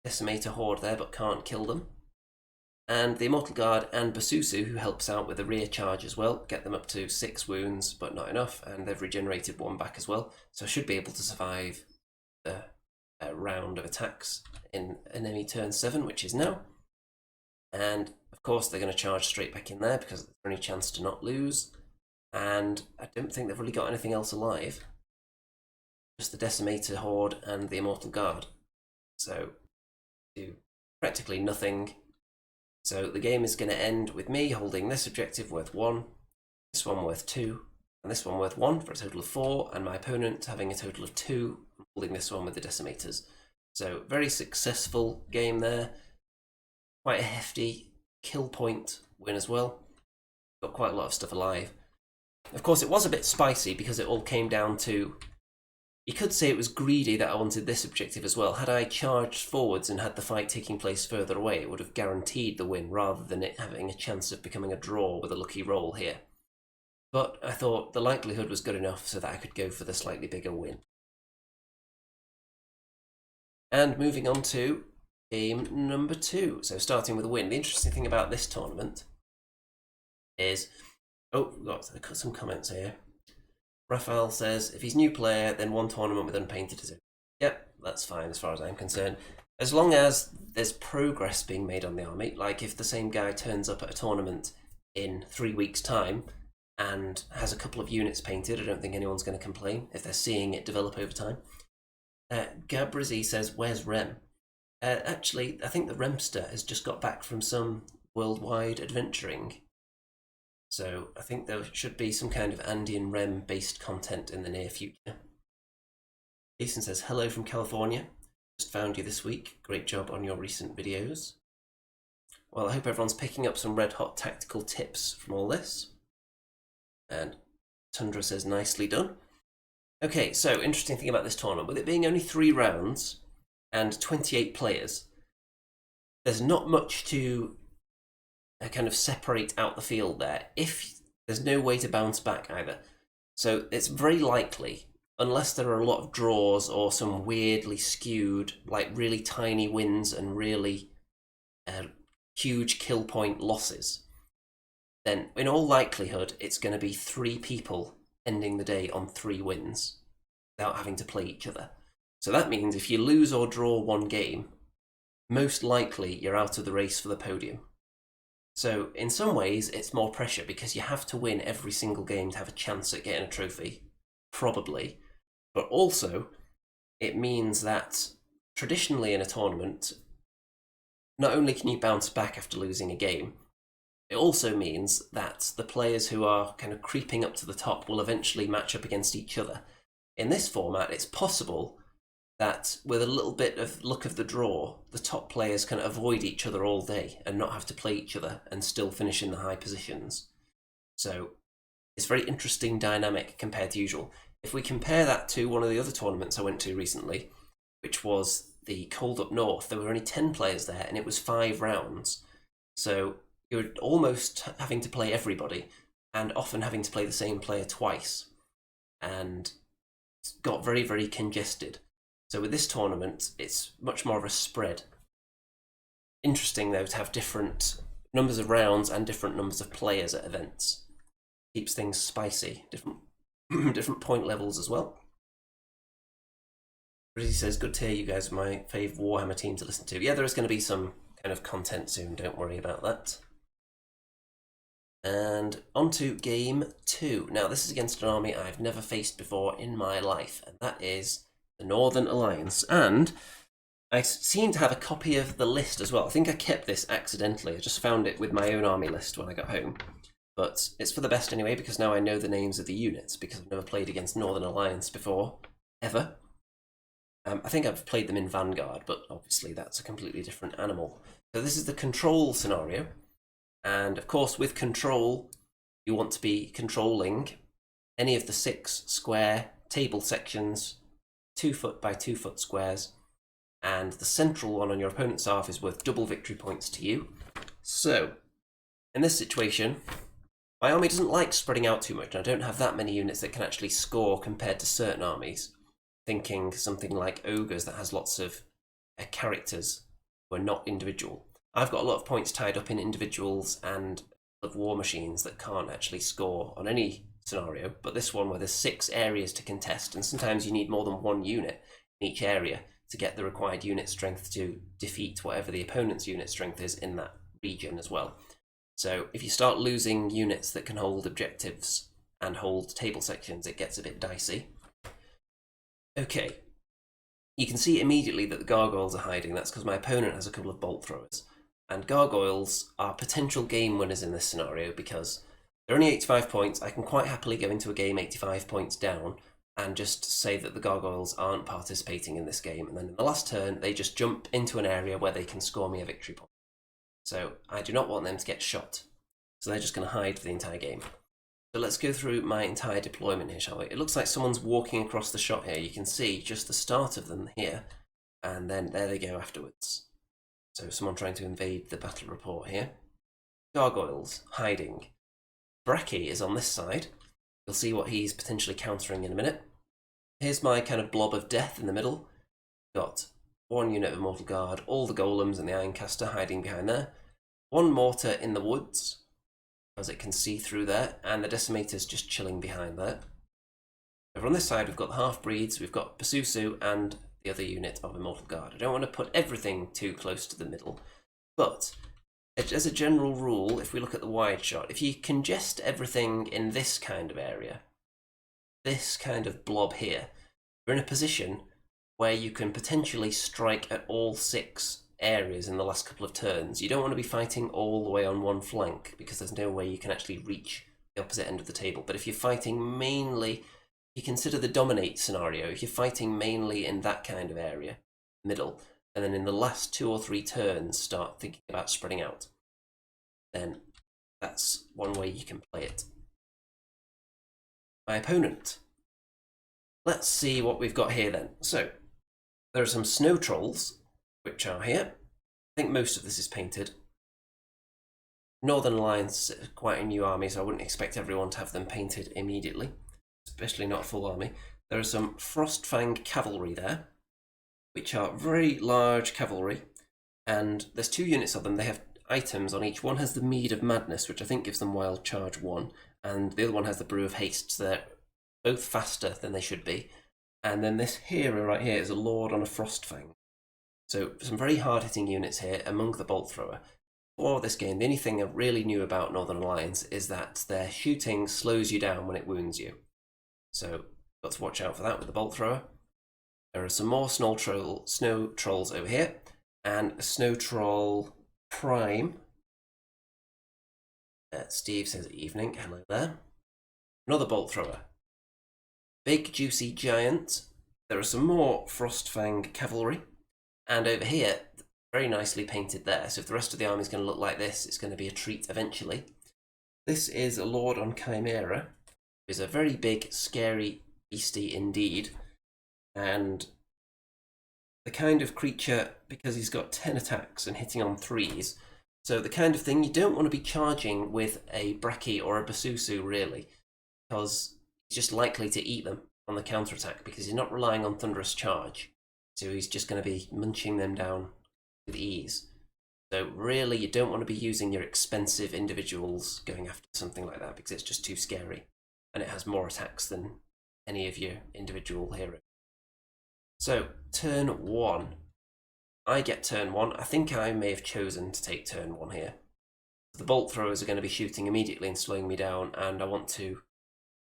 Decimator Horde there, but can't kill them. And the Immortal Guard and Basu, who helps out with the rear charge as well, get them up to 6 wounds, but not enough, and they've regenerated 1 back as well. So I should be able to survive the round of attacks in enemy turn 7, which is now. And of course they're going to charge straight back in there because there's only chance to not lose. And I don't think they've really got anything else alive. Just the Decimator Horde and the Immortal Guard. So do practically nothing. So the game is going to end with me holding this objective worth 1, this one worth 2, and this one worth 1 for a total of 4, and my opponent having a total of 2, holding this one with the Decimators. So very successful game there. Quite a hefty kill point win as well. Got quite a lot of stuff alive. Of course, it was a bit spicy because it all came down to... You could say it was greedy that I wanted this objective as well. Had I charged forwards and had the fight taking place further away, it would have guaranteed the win rather than it having a chance of becoming a draw with a lucky roll here. But I thought the likelihood was good enough so that I could go for the slightly bigger win. And moving on to game number 2. So starting with a win. The interesting thing about this tournament is... Oh, we've got some comments here. Raphael says, if he's new player, then 1 tournament with unpainted is it. Yep, that's fine as far as I'm concerned. As long as there's progress being made on the army, like if the same guy turns up at a tournament in 3 weeks' time and has a couple of units painted, I don't think anyone's going to complain if they're seeing it develop over time. Gabrizzi says, where's Rem? Actually, I think the Remster has just got back from some worldwide adventuring. So I think there should be some kind of Andean Rem based content in the near future. Jason says, hello from California. Just found you this week. Great job on your recent videos. Well, I hope everyone's picking up some red hot tactical tips from all this. And Tundra says, nicely done. Okay, so interesting thing about this tournament, with it being only 3 rounds and 28 players, there's not much to kind of separate out the field there. If there's no way to bounce back either. So it's very likely, unless there are a lot of draws or some weirdly skewed, like really tiny wins and really huge kill point losses, then in all likelihood it's going to be 3 people ending the day on 3 wins without having to play each other. So that means if you lose or draw 1 game, most likely you're out of the race for the podium. So in some ways it's more pressure because you have to win every single game to have a chance at getting a trophy, probably. But also it means that traditionally in a tournament, not only can you bounce back after losing a game, it also means that the players who are kind of creeping up to the top will eventually match up against each other. In this format, it's possible that with a little bit of luck of the draw, the top players can avoid each other all day and not have to play each other and still finish in the high positions. So it's a very interesting dynamic compared to usual. If we compare that to one of the other tournaments I went to recently, which was the Cold Up North, there were only 10 players there and it was 5 rounds. So you're almost having to play everybody and often having to play the same player twice. And it's got very, very congested. So with this tournament, it's much more of a spread. Interesting though to have different numbers of rounds and different numbers of players at events. Keeps things spicy, different point levels as well. Rizzy says, good to hear you guys are my fave Warhammer team to listen to. Yeah, there is going to be some kind of content soon, don't worry about that. And on to game 2. Now this is against an army I've never faced before in my life, and that is the Northern Alliance. And I seem to have a copy of the list as well. I think I kept this accidentally. I just found it with my own army list when I got home. But it's for the best anyway, because now I know the names of the units, because I've never played against Northern Alliance before, ever. I think I've played them in Vanguard, but obviously that's a completely different animal. So this is the control scenario. And of course, with control, you want to be controlling any of the 6 square table sections, 2 foot by 2 foot squares, and the central one on your opponent's half is worth double victory points to you. So, in this situation, my army doesn't like spreading out too much, and I don't have that many units that can actually score compared to certain armies. Thinking something like Ogres that has lots of characters who are not individual. I've got a lot of points tied up in individuals and of war machines that can't actually score on any scenario, but this one where there's 6 areas to contest, and sometimes you need more than 1 unit in each area to get the required unit strength to defeat whatever the opponent's unit strength is in that region as well. So if you start losing units that can hold objectives and hold table sections, it gets a bit dicey. Okay, you can see immediately that the Gargoyles are hiding. That's because my opponent has a couple of bolt throwers. And Gargoyles are potential game winners in this scenario because they're only 85 points. I can quite happily go into a game 85 points down and just say that the Gargoyles aren't participating in this game. And then in the last turn, they just jump into an area where they can score me a victory point. So I do not want them to get shot. So they're just going to hide for the entire game. So let's go through my entire deployment here, shall we? It looks like someone's walking across the shot here. You can see just the start of them here, and then there they go afterwards. So someone trying to invade the battle report here. Gargoyles, hiding. Bracky is on this side. You'll see what he's potentially countering in a minute. Here's my kind of blob of death in the middle. Got 1 unit of Immortal Guard, all the Golems and the Ironcaster hiding behind there. 1 Mortar in the woods, as it can see through there, and the Decimator's just chilling behind there. Over on this side we've got the Half-Breeds, we've got Basu and the other unit of Immortal Guard. I don't want to put everything too close to the middle, but as a general rule, if we look at the wide shot, if you congest everything in this kind of area, this kind of blob here, you're in a position where you can potentially strike at all 6 areas in the last couple of turns, you don't want to be fighting all the way on one flank because there's no way you can actually reach the opposite end of the table. But if you're fighting mainly, you consider the dominate scenario, if you're fighting mainly in that kind of area, middle, and then in the last 2 or 3 turns start thinking about spreading out, then that's one way you can play it. My opponent. Let's see what we've got here then. So, there are some snow trolls, which are here. I think most of this is painted. Northern Alliance is quite a new army, so I wouldn't expect everyone to have them painted immediately, especially not a full army. There are some Frostfang Cavalry there, which are very large cavalry, and there's 2 units of them. They have items on each. One has the Mead of Madness, which I think gives them Wild Charge 1, and the other one has the Brew of Haste, so they're both faster than they should be. And then this hero right here is a Lord on a Frostfang. So some very hard-hitting units here among the Bolt Thrower. For this game, the only thing I really knew about Northern Alliance is that their shooting slows you down when it wounds you. So got to watch out for that with the Bolt Thrower. There are some more snow trolls over here, and a Snow Troll Prime. Steve says evening, hello there. Another Bolt Thrower. Big Juicy Giant. There are some more Frostfang Cavalry. And over here, very nicely painted there. So if the rest of the army is going to look like this, it's going to be a treat eventually. This is a Lord on Chimera. He's a very big, scary beastie indeed. And the kind of creature, because he's got 10 attacks and hitting on 3s, so the kind of thing you don't want to be charging with a Brachy or a Basusu really, because he's just likely to eat them on the counterattack because he's not relying on Thunderous Charge. So he's just going to be munching them down with ease. So really you don't want to be using your expensive individuals going after something like that because it's just too scary. And it has more attacks than any of your individual heroes. So, turn 1. I get turn 1. I think I may have chosen to take turn 1 here. The Bolt Throwers are going to be shooting immediately and slowing me down, and I want to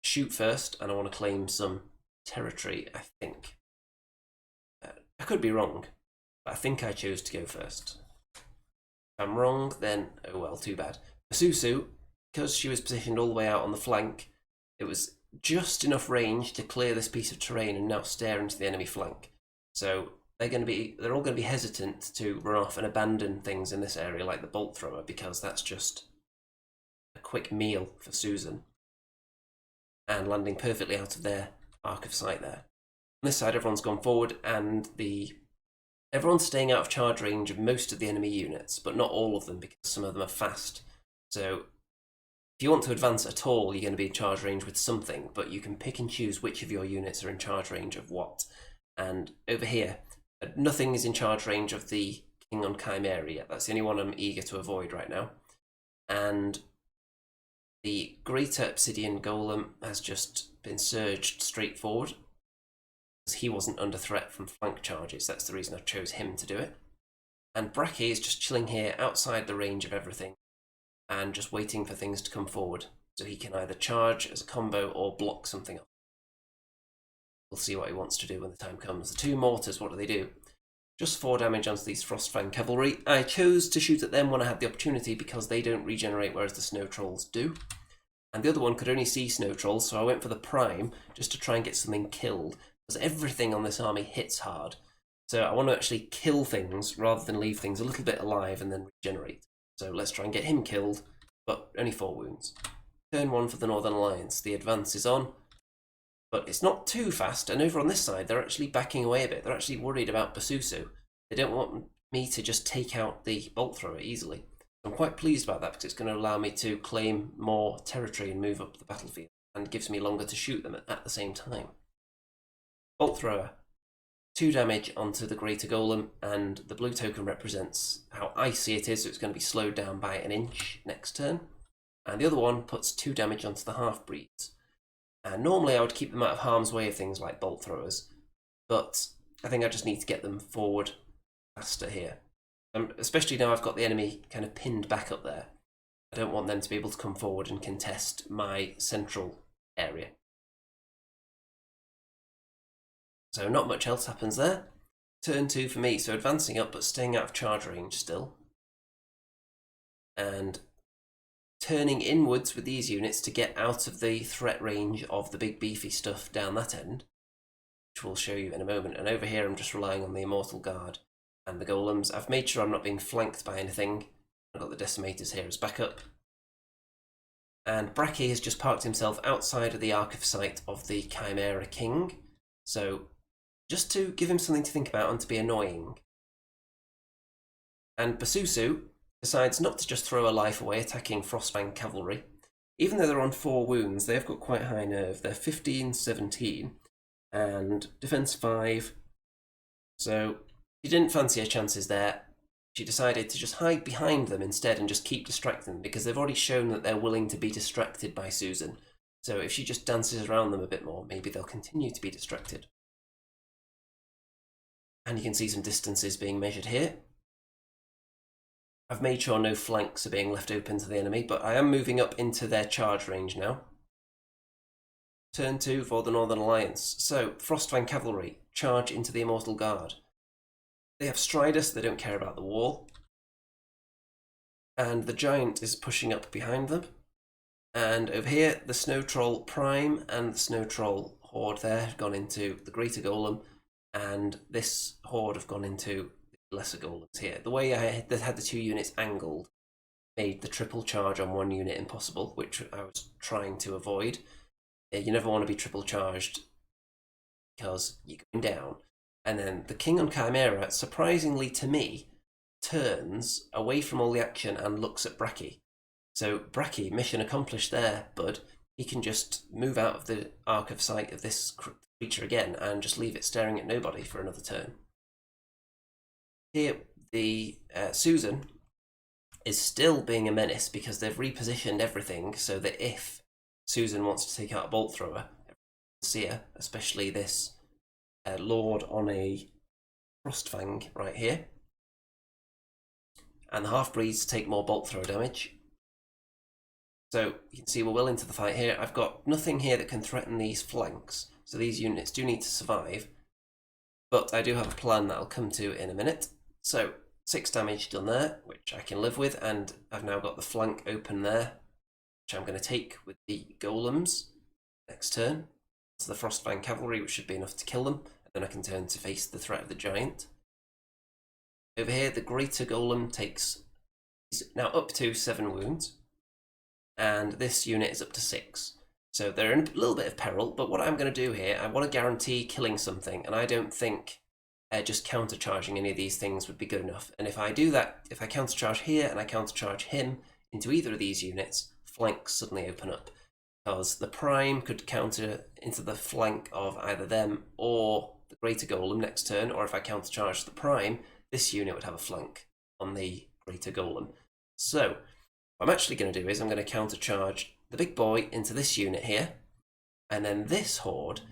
shoot first, and I want to claim some territory, I think. I could be wrong, but I think I chose to go first. If I'm wrong, then, oh well, too bad. Suzu, because she was positioned all the way out on the flank, it was just enough range to clear this piece of terrain and now stare into the enemy flank. So they're all going to be hesitant to run off and abandon things in this area like the Bolt Thrower because that's just a quick meal for Susan. And landing perfectly out of their arc of sight there. On this side everyone's gone forward and everyone's staying out of charge range of most of the enemy units, but not all of them because some of them are fast. So if you want to advance at all, you're going to be in charge range with something, but you can pick and choose which of your units are in charge range of what. And over here, nothing is in charge range of the King on Chimera yet. That's the only one I'm eager to avoid right now. And the Greater Obsidian Golem has just been surged straight forward because he wasn't under threat from flank charges. That's the reason I chose him to do it. And Brachy is just chilling here outside the range of everything and just waiting for things to come forward so he can either charge as a combo or block something up. We'll see what he wants to do when the time comes. The 2 mortars, what do? Just 4 damage onto these Frostfang Cavalry. I chose to shoot at them when I had the opportunity because they don't regenerate, whereas the Snow Trolls do. And the other one could only see Snow Trolls, so I went for the Prime just to try and get something killed. Because everything on this army hits hard. So I want to actually kill things rather than leave things a little bit alive and then regenerate. So let's try and get him killed, but only 4 wounds. Turn 1 for the Northern Alliance. The advance is on, but it's not too fast. And over on this side, they're actually backing away a bit. They're actually worried about Basusu. They don't want me to just take out the Bolt Thrower easily. I'm quite pleased about that because it's going to allow me to claim more territory and move up the battlefield, and gives me longer to shoot them at the same time. Bolt Thrower. 2 damage onto the Greater Golem, and the blue token represents how icy it is, so it's going to be slowed down by 1 inch next turn. And the other one puts 2 damage onto the half-breeds. And normally I would keep them out of harm's way of things like Bolt Throwers, but I think I just need to get them forward faster here. Especially now I've got the enemy kind of pinned back up there. I don't want them to be able to come forward and contest my central area. So not much else happens there. turn 2 for me, so advancing up but staying out of charge range still. And turning inwards with these units to get out of the threat range of the big beefy stuff down that end, which we'll show you in a moment. And over here I'm just relying on the Immortal Guard and the Golems. I've made sure I'm not being flanked by anything. I've got the Decimators here as backup. And Bracky has just parked himself outside of the arc of sight of the Chimera King. So just to give him something to think about and to be annoying. And Basu decides not to just throw a life away attacking Frostfang Cavalry. Even though they're on 4 wounds, they've got quite high nerve. They're 15, 17, and defense 5. So she didn't fancy her chances there. She decided to just hide behind them instead and just keep distracting them, because they've already shown that they're willing to be distracted by Susan. So if she just dances around them a bit more, maybe they'll continue to be distracted. And you can see some distances being measured here. I've made sure no flanks are being left open to the enemy, but I am moving up into their charge range now. Turn 2 for the Northern Alliance. So, Frostfang Cavalry, charge into the Immortal Guard. They have Striders, they don't care about the wall. And the Giant is pushing up behind them. And over here, the Snow Troll Prime and the Snow Troll Horde there have gone into the Greater Golem, and this Horde have gone into the Lesser Golems here. The way I had the 2 units angled made the triple charge on 1 unit impossible, which I was trying to avoid. You never want to be triple charged because you're going down. And then the King on Chimera, surprisingly to me, turns away from all the action and looks at Bracky. So Bracky, mission accomplished there, bud. He can just move out of the arc of sight of this creature again and just leave it staring at nobody for another turn. Here, the Susan is still being a menace because they've repositioned everything so that if Susan wants to take out a bolt thrower, see her, especially this Lord on a Frostfang right here. And the half-breeds take more bolt thrower damage. So you can see we're well into the fight here. I've got nothing here that can threaten these flanks, so these units do need to survive. But I do have a plan that I'll come to in a minute. So 6 damage done there, which I can live with, and I've now got the flank open there, which I'm going to take with the Golems next turn. So the Frostfang Cavalry, which should be enough to kill them, and then I can turn to face the threat of the Giant. Over here, the Greater Golem takes is now up to 7 wounds, and this unit is up to 6. So they're in a little bit of peril, but what I'm going to do here, I want to guarantee killing something, and I don't think just countercharging any of these things would be good enough. And if I do that, if I countercharge here and I countercharge him into either of these units, flanks suddenly open up, because the Prime could counter into the flank of either them or the Greater Golem next turn, or if I countercharge the Prime, this unit would have a flank on the Greater Golem. So what I'm actually going to do is I'm going to countercharge the big boy into this unit here, and then this Horde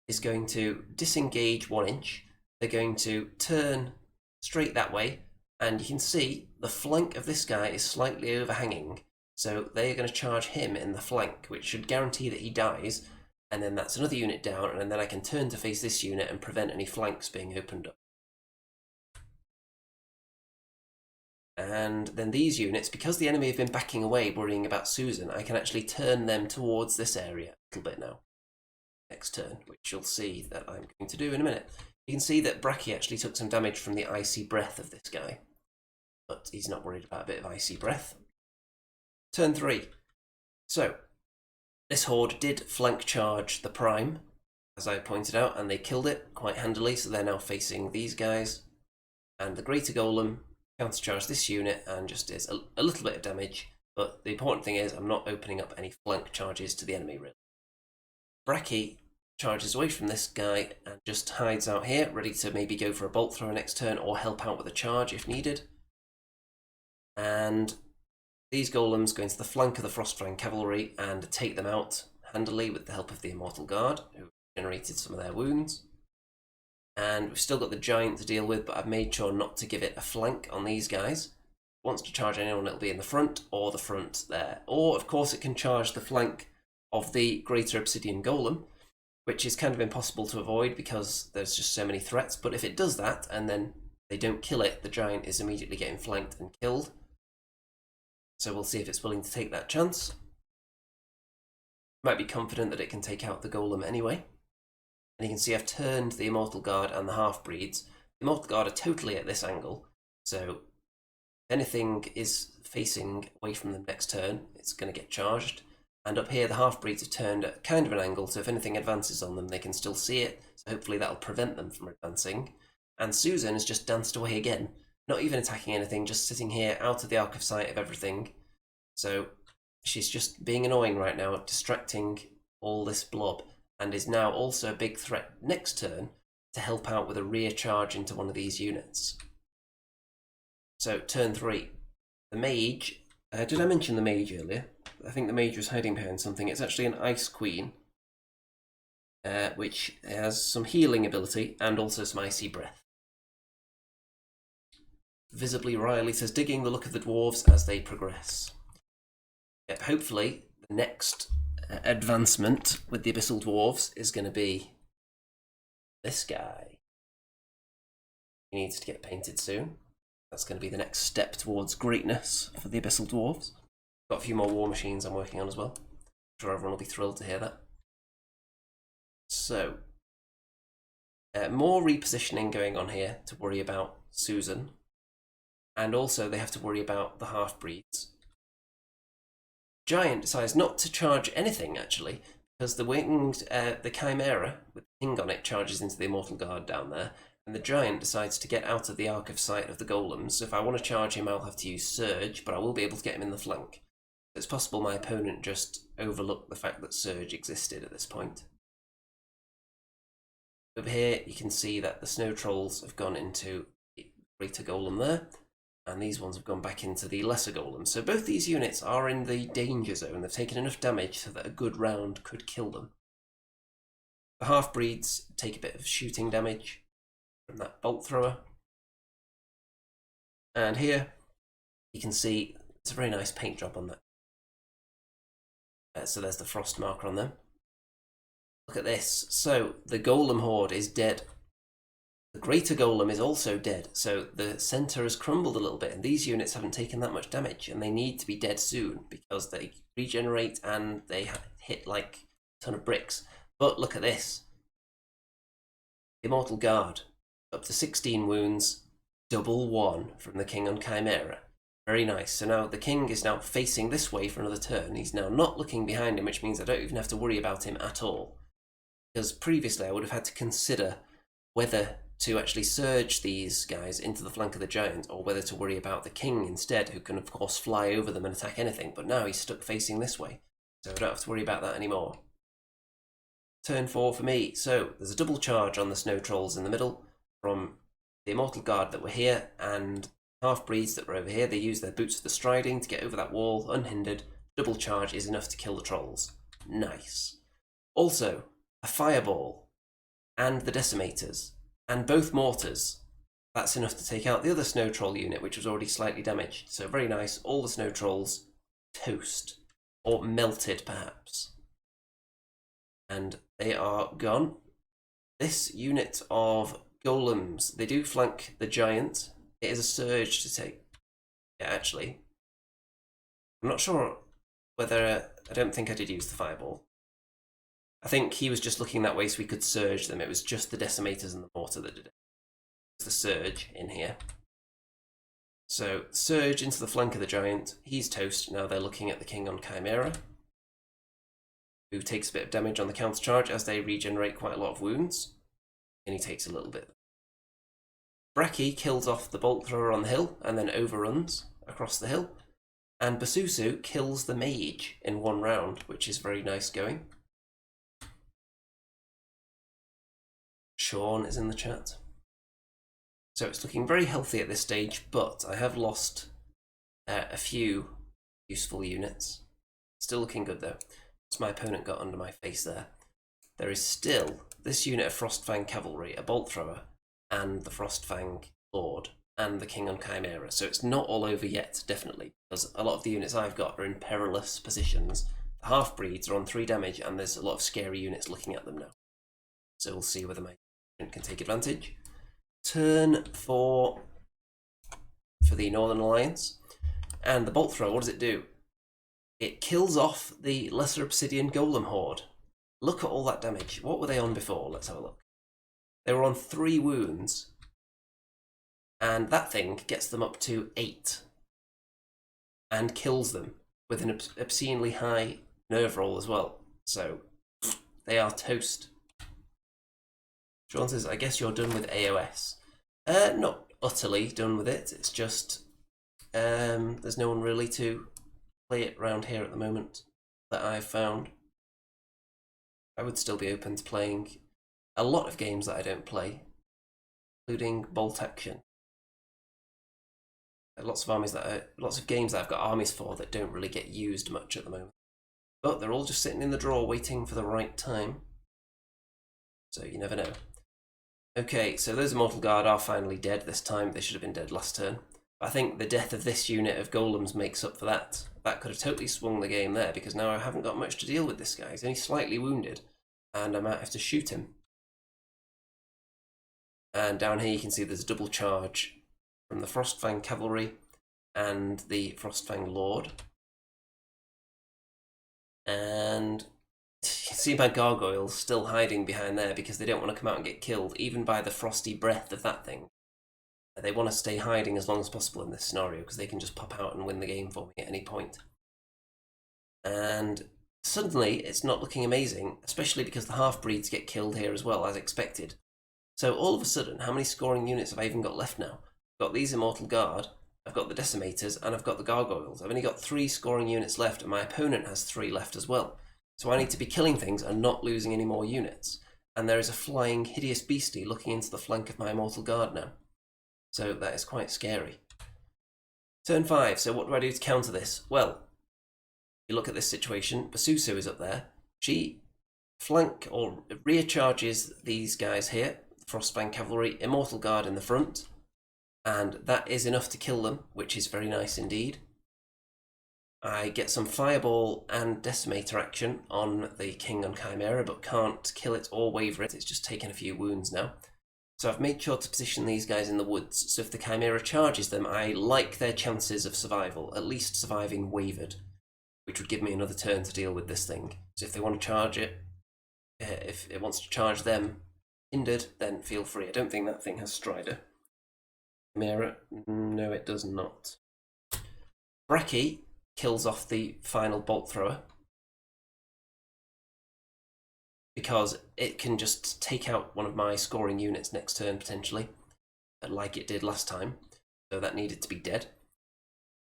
is going to disengage 1 inch. They're going to turn straight that way, and you can see the flank of this guy is slightly overhanging, so they're going to charge him in the flank, which should guarantee that he dies, and then that's another unit down, and then I can turn to face this unit and prevent any flanks being opened up. And then these units, because the enemy have been backing away worrying about Susan, I can actually turn them towards this area a little bit now. Next turn, which you'll see that I'm going to do in a minute. You can see that Bracky actually took some damage from the icy breath of this guy, but he's not worried about a bit of icy breath. Turn 3. So, this Horde did flank charge the Prime, as I pointed out, and they killed it quite handily, so they're now facing these guys. And the Greater Golem countercharged this unit and just is a little bit of damage, but the important thing is I'm not opening up any flank charges to the enemy, really. Bracky charges away from this guy and just hides out here, ready to maybe go for a bolt thrower next turn or help out with a charge if needed. And these Golems go into the flank of the Frostfang Cavalry and take them out handily with the help of the Immortal Guard, who generated some of their wounds. And we've still got the Giant to deal with, but I've made sure not to give it a flank on these guys. If it wants to charge anyone, it'll be in the front or the front there. Or, of course, it can charge the flank of the Greater Obsidian Golem, which is kind of impossible to avoid because there's just so many threats. But if it does that and then they don't kill it, the giant is immediately getting flanked and killed. So we'll see if it's willing to take that chance. Might be confident that it can take out the golem anyway. And you can see I've turned the Immortal Guard and the half-breeds. The Immortal Guard are totally at this angle, so if anything is facing away from them next turn, it's going to get charged. And up here, the half-breeds are turned at kind of an angle, so if anything advances on them, they can still see it. So hopefully that'll prevent them from advancing. And Susan has just danced away again, not even attacking anything, just sitting here out of the arc of sight of everything. So she's just being annoying right now, distracting all this blob, and is now also a big threat next turn to help out with a rear charge into one of these units. So turn 3, the mage. Did I mention the mage earlier? I think the mage was hiding behind something. It's actually an Ice Queen, which has some healing ability and also some icy breath. Visibly Riley says, digging the look of the dwarves as they progress. Hopefully, the next advancement with the Abyssal Dwarfs is going to be this guy. He needs to get painted soon. That's going to be the next step towards greatness for the Abyssal Dwarfs. Got a few more war machines I'm working on as well. I'm sure everyone will be thrilled to hear that. So, more repositioning going on here to worry about Susan. And also they have to worry about the half-breeds. Giant decides not to charge anything, actually, because the winged, the Chimera with the king on it charges into the Immortal Guard down there, and the giant decides to get out of the arc of sight of the golems. So if I want to charge him, I'll have to use Surge, but I will be able to get him in the flank. It's possible my opponent just overlooked the fact that Surge existed at this point. Over here, you can see that the snow trolls have gone into the greater golem there, and these ones have gone back into the lesser golem. So both these units are in the danger zone. They've taken enough damage so that a good round could kill them. The half-breeds take a bit of shooting damage from that bolt thrower. And here, you can see it's a very nice paint job on that. So there's the frost marker on them. Look at this. So the golem horde is dead. The greater golem is also dead, so the centre has crumbled a little bit, and these units haven't taken that much damage, and they need to be dead soon because they regenerate and they hit like a ton of bricks. But look at this. Immortal Guard, up to 16 wounds, double 1 from the king on Chimera. Very nice. So now the king is now facing this way for another turn. He's now not looking behind him, which means I don't even have to worry about him at all. Because previously I would have had to consider whether to actually surge these guys into the flank of the giant, or whether to worry about the king instead, who can of course fly over them and attack anything, but now he's stuck facing this way, so I don't have to worry about that anymore. Turn 4 for me. So there's a double charge on the snow trolls in the middle from the Immortal Guard that were here, and half-breeds that were over here. They use their boots of the striding to get over that wall unhindered. Double charge is enough to kill the trolls. Nice. Also, a fireball and the decimators, and both mortars. That's enough to take out the other snow troll unit, which was already slightly damaged. So very nice. All the snow trolls toast, or melted perhaps. And they are gone. This unit of golems, they do flank the giant. It is a surge to take. Yeah, actually, I'm not sure whether, I don't think I did use the fireball. I think he was just looking that way so we could surge them. It was just the decimators and the mortar that did it. It was the surge in here. So surge into the flank of the giant. He's toast. Now they're looking at the king on Chimera, who takes a bit of damage on the counter charge as they regenerate quite a lot of wounds. And he takes a little bit. Bracky kills off the bolt thrower on the hill and then overruns across the hill. And Basu kills the mage in one round, which is very nice going. Sean is in the chat. So it's looking very healthy at this stage, but I have lost a few useful units. Still looking good though. What's my opponent got under my face there? There is still this unit of Frostfang Cavalry, a bolt thrower, and the Frostfang Lord, and the king on Chimera. So it's not all over yet, definitely, because a lot of the units I've got are in perilous positions. The half-breeds are on 3 damage, and there's a lot of scary units looking at them now. so we'll see whether my opponent can take advantage. Turn 4 for the Northern Alliance, and the Bolt Thrower, what does it do? It kills off the Lesser Obsidian Golem Horde. Look at all that damage. What were they on before? Let's have a look. They were on 3 wounds, and that thing gets them up to 8 and kills them with an obscenely high nerve roll as well. So they are toast. Sean says, I guess you're done with AOS. Not utterly done with it. It's just there's no one really to play it around here at the moment that I've found. I would still be open to playing a lot of games that I don't play, including Bolt Action. Lots of games that I've got armies for that don't really get used much at the moment. But they're all just sitting in the drawer waiting for the right time. So you never know. Okay, so those Immortal Guard are finally dead this time. They should have been dead last turn. But I think the death of this unit of Golems makes up for that. That could have totally swung the game there, because now I haven't got much to deal with this guy. He's only slightly wounded, and I might have to shoot him. And down here you can see there's a double charge from the Frostfang Cavalry and the Frostfang Lord. And you can see my Gargoyles still hiding behind there because they don't want to come out and get killed, even by the frosty breath of that thing. They want to stay hiding as long as possible in this scenario because they can just pop out and win the game for me at any point. And suddenly it's not looking amazing, especially because the half-breeds get killed here as well, as expected. So all of a sudden, how many scoring units have I even got left now? I've got these Immortal Guard, I've got the Decimators, and I've got the Gargoyles. I've only got 3 scoring units left, and my opponent has 3 left as well. So I need to be killing things and not losing any more units. And there is a flying, hideous beastie looking into the flank of my Immortal Guard now. So that is quite scary. Turn 5, so what do I do to counter this? Well, you look at this situation, Basusu is up there. She flank or rear charges these guys here, Frostfang Cavalry, Immortal Guard in the front, and that is enough to kill them, which is very nice indeed. I get some Fireball and Decimator action on the King on Chimera, but can't kill it or waver it, it's just taken a few wounds now. So I've made sure to position these guys in the woods, so if the Chimera charges them, I like their chances of survival, at least surviving wavered, which would give me another turn to deal with this thing. So if they want to charge it, if it wants to charge them hindered, then feel free. I don't think that thing has Strider. Chimera, no it does not. Bracky kills off the final Bolt Thrower, because it can just take out one of my scoring units next turn, potentially, like it did last time, so that needed to be dead.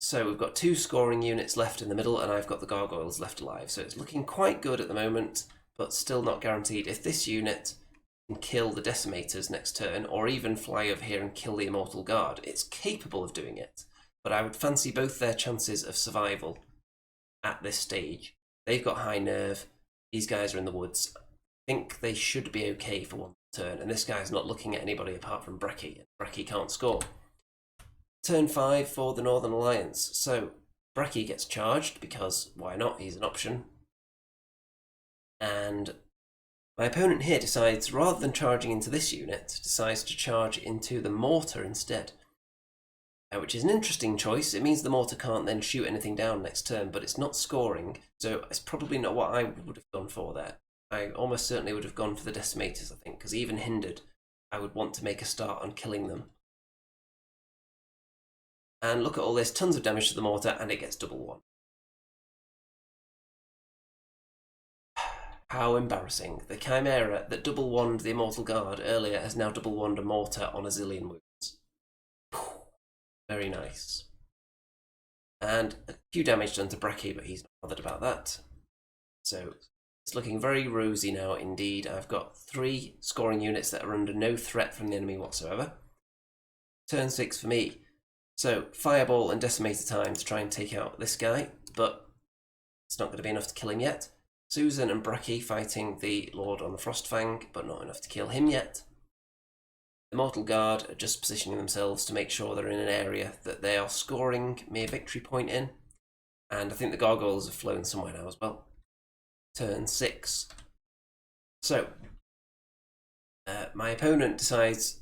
So we've got 2 scoring units left in the middle, and I've got the Gargoyles left alive, so it's looking quite good at the moment, but still not guaranteed. If this unit can kill the Decimators next turn, or even fly over here and kill the Immortal Guard, it's capable of doing it, but I would fancy both their chances of survival at this stage. They've got high nerve, these guys are in the woods. Think they should be okay for one turn, and this guy's not looking at anybody apart from Bracky, and Bracky can't score. Turn 5 for the Northern Alliance. So Bracky gets charged, because why not, he's an option. And my opponent here decides, rather than charging into this unit, decides to charge into the Mortar instead. Which is an interesting choice. It means the Mortar can't then shoot anything down next turn, but it's not scoring, so it's probably not what I would have gone for there. I almost certainly would have gone for the Decimators, I think, because even hindered, I would want to make a start on killing them. And look at all this, tons of damage to the Mortar, and it gets double 1. How embarrassing. The Chimera that double 1'd the Immortal Guard earlier has now double 1'd a Mortar on a zillion wounds. Very nice. And a few damage done to Bracky, but he's not bothered about that. So it's looking very rosy now indeed. I've got 3 scoring units that are under no threat from the enemy whatsoever. Turn 6 for me. So Fireball and Decimator time to try and take out this guy, but it's not going to be enough to kill him yet. Susan and Bracky fighting the Lord on the Frostfang, but not enough to kill him yet. The Immortal Guard are just positioning themselves to make sure they're in an area that they are scoring me a victory point in. And I think the Gargoyles have flown somewhere now as well. Turn 6. So, my opponent decides,